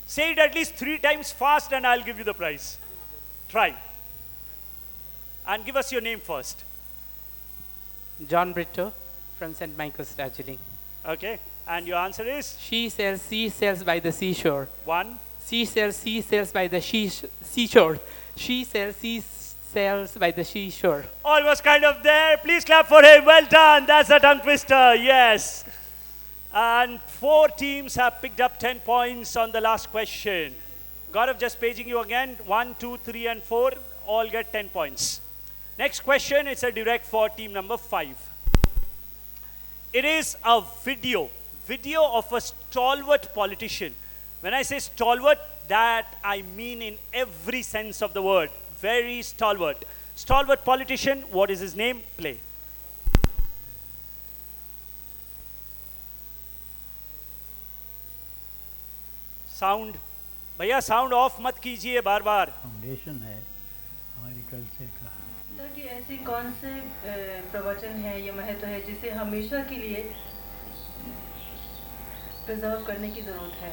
Say it at least 3 times fast and I'll give you the prize. Try. And give us your name first. John Brito from St. Michael's, Darjeeling. Okay. And your answer is? She sells seashells by the seashore. 1. She sells seashells by the seashore. She sells seashells by the seashore. Almost kind of there. Please clap for him. Well done. That's a tongue twister. Yes. And 4 teams have picked up 10 points on the last question. Gaurav, just paging you again. 1, 2, 3, and 4 all get 10 points. Next question, it's a direct for team number 5. It is a video of a stalwart politician. When I say stalwart, that I mean in every sense of the word. Very stalwart. Stalwart politician, what is his name? Play. Sound. भैया sound of मत कीजिए बार बार. Foundation है हमारी culture का. Sir कि ऐसे कौन से प्रवचन है या महत्व है जिसे हमेशा के लिए प्रिजर्व करने की जरूरत है?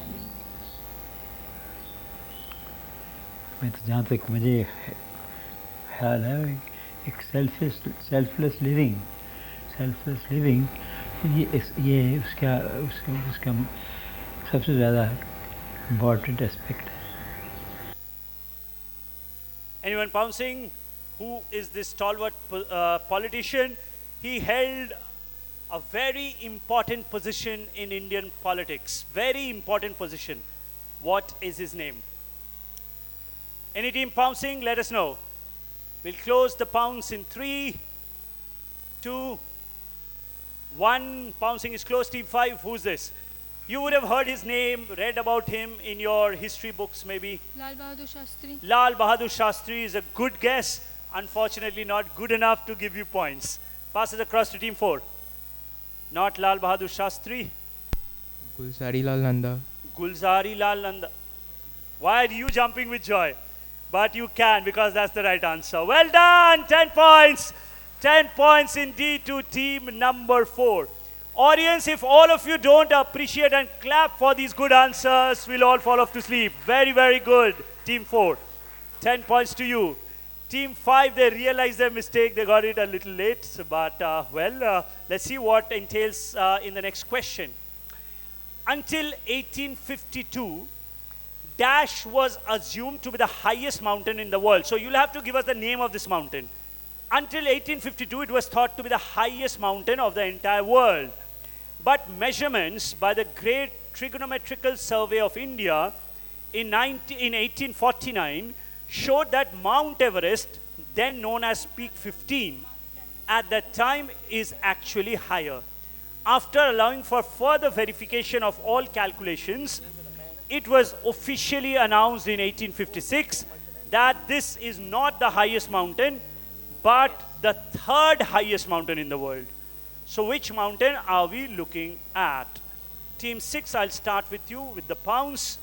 मैं तो जहाँ तक मुझे ख्याल है एक सेल्फलेस लिविंग ये उसका सबसे ज़्यादा important aspect. Anyone pouncing? Who is this stalwart politician? He held a very important position in Indian politics. Very important position. What is his name? Any team pouncing? Let us know. We'll close the pounce in 3, 2, 1. Pouncing is closed. Team 5. Who's this? You would have heard his name, read about him in your history books maybe. Lal Bahadur Shastri. Lal Bahadur Shastri is a good guess. Unfortunately not good enough to give you points. Passes across to team 4. Not Lal Bahadur Shastri. Gulzari Lal Nanda. Gulzari Lal Nanda. Why are you jumping with joy? But you can, because that's the right answer. Well done! 10 points! 10 points indeed to team number 4. Audience, if all of you don't appreciate and clap for these good answers, we'll all fall off to sleep. Very, very good. Team 4, 10 points to you. Team 5, they realized their mistake. They got it a little late. But, let's see what entails in the next question. Until 1852, Dash was assumed to be the highest mountain in the world. So you'll have to give us the name of this mountain. Until 1852, it was thought to be the highest mountain of the entire world. But measurements by the Great Trigonometrical Survey of India in 1849 showed that Mount Everest, then known as Peak 15, at that time is actually higher. After allowing for further verification of all calculations, it was officially announced in 1856 that this is not the highest mountain, but the 3rd highest mountain in the world. So which mountain are we looking at? Team 6, I'll start with you with the pounce.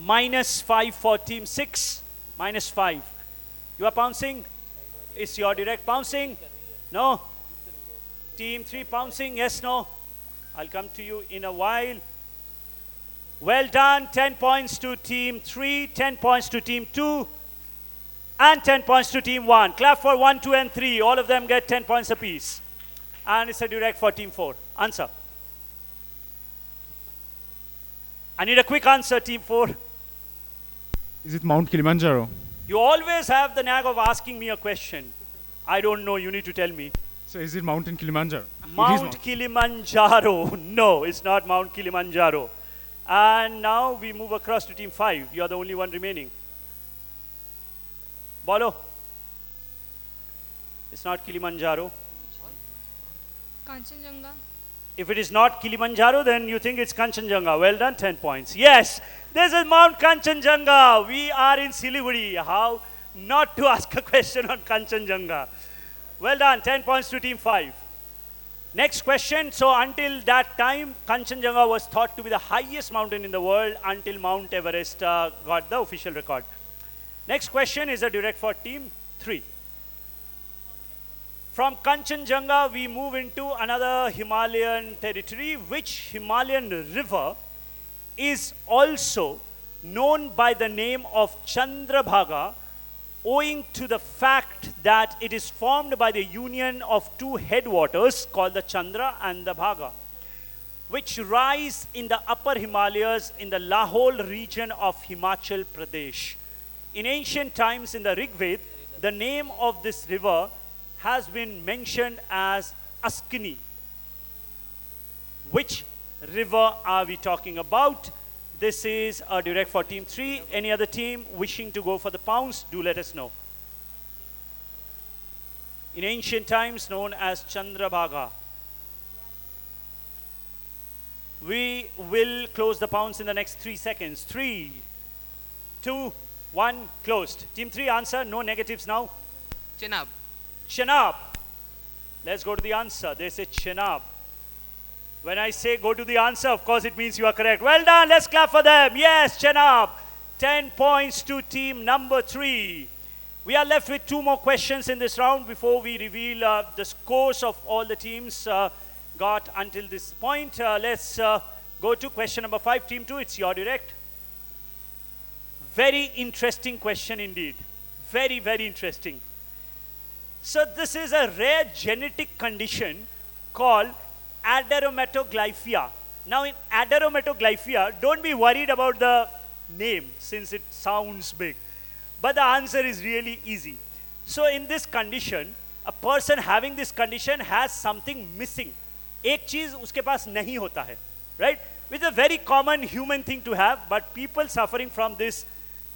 -5 for team 6. -5. You are pouncing? It's your direct pouncing? No? Team 3 pouncing? Yes, no? I'll come to you in a while. Well done. 10 points to team 3, 10 points to team 2, and 10 points to team 1. Clap for 1, 2, and 3. All of them get 10 points apiece. And it's a direct for team 4. Answer. I need a quick answer, team 4. Is it Mount Kilimanjaro? You always have the knack of asking me a question. I don't know, you need to tell me. So is it Mountain Kilimanjaro? Mount Kilimanjaro. No, it's not Mount Kilimanjaro. And now we move across to team 5. You are the only one remaining. Bolo. It's not Kilimanjaro. Kanchenjunga. If it is not Kilimanjaro, then you think it's Kanchenjunga. Well done, 10 points. Yes, this is Mount Kanchenjunga. We are in Siliguri. How not to ask a question on Kanchenjunga? Well done, 10 points to team 5. Next question. So until that time, Kanchenjunga was thought to be the highest mountain in the world until Mount Everest got the official record. Next question is a direct for team 3. From Kanchenjunga, we move into another Himalayan territory. Which Himalayan river is also known by the name of Chandrabhaga, owing to the fact that it is formed by the union of two headwaters called the Chandra and the Bhaga, which rise in the upper Himalayas in the Lahore region of Himachal Pradesh. In ancient times in the Rig Veda, the name of this river has been mentioned as Askini. Which river are we talking about? This is a direct for team 3. Any other team wishing to go for the pounds, do let us know. In ancient times known as Chandrabhaga. We will close the pounds in the next 3 seconds. 3, 2, 1, closed. Team 3 answer, no negatives now. Chenab. Chenab. Let's go to the answer. They say Chenab. When I say go to the answer, of course it means you are correct. Well done, let's clap for them. Yes, Chenab. 10 points to team number 3. We are left with 2 more questions in this round before we reveal the scores of all the teams got until this point. Let's go to question number 5, team 2. It's your direct. Very interesting question indeed. Very, very interesting. So this is a rare genetic condition called adermatoglyphia. Now in adermatoglyphia, don't be worried about the name since it sounds big. But the answer is really easy. So in this condition, a person having this condition has something missing. एक चीज उसके पास नहीं होता है, right? Which is a very common human thing to have, but people suffering from this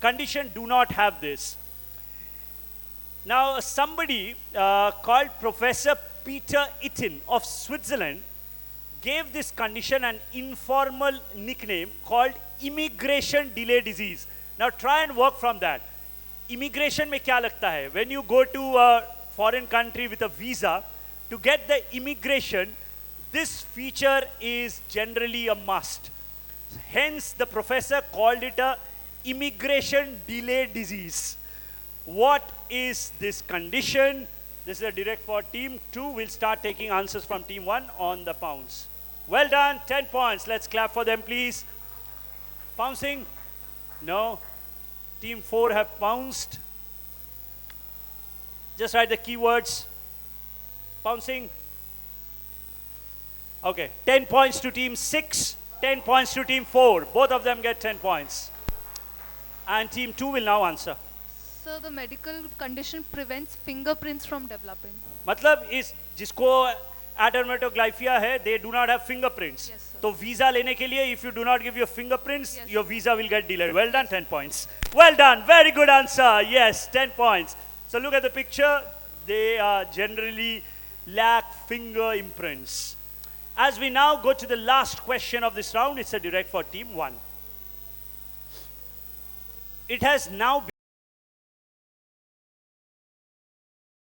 condition do not have this. Now, somebody called Professor Peter Itten of Switzerland gave this condition an informal nickname called immigration delay disease. Now, try and work from that. Immigration में क्या लगता है? When you go to a foreign country with a visa, to get the immigration, this feature is generally a must. Hence, the professor called it a immigration delay disease. What is this condition? This is a direct for team 2. We'll start taking answers from team 1 on the pounds. Well done, 10 points. Let's clap for them, please. Pouncing? No. Team 4 have pounced. Just write the keywords. Pouncing. Okay, 10 points to team 6, 10 points to team 4. Both of them get 10 points. And team 2 will now answer. So the medical condition prevents fingerprints from developing. मतलब इस जिसको adermatoglyphia है, they do not have fingerprints. Yes, sir. तो visa लेने के लिए, if you do not give your fingerprints, yes, your visa will get delayed. Well done, 10 points. Well done, very good answer. Yes, 10 points. So look at the picture. They generally lack finger imprints. As we now go to the last question of this round, it's a direct for team 1. It has now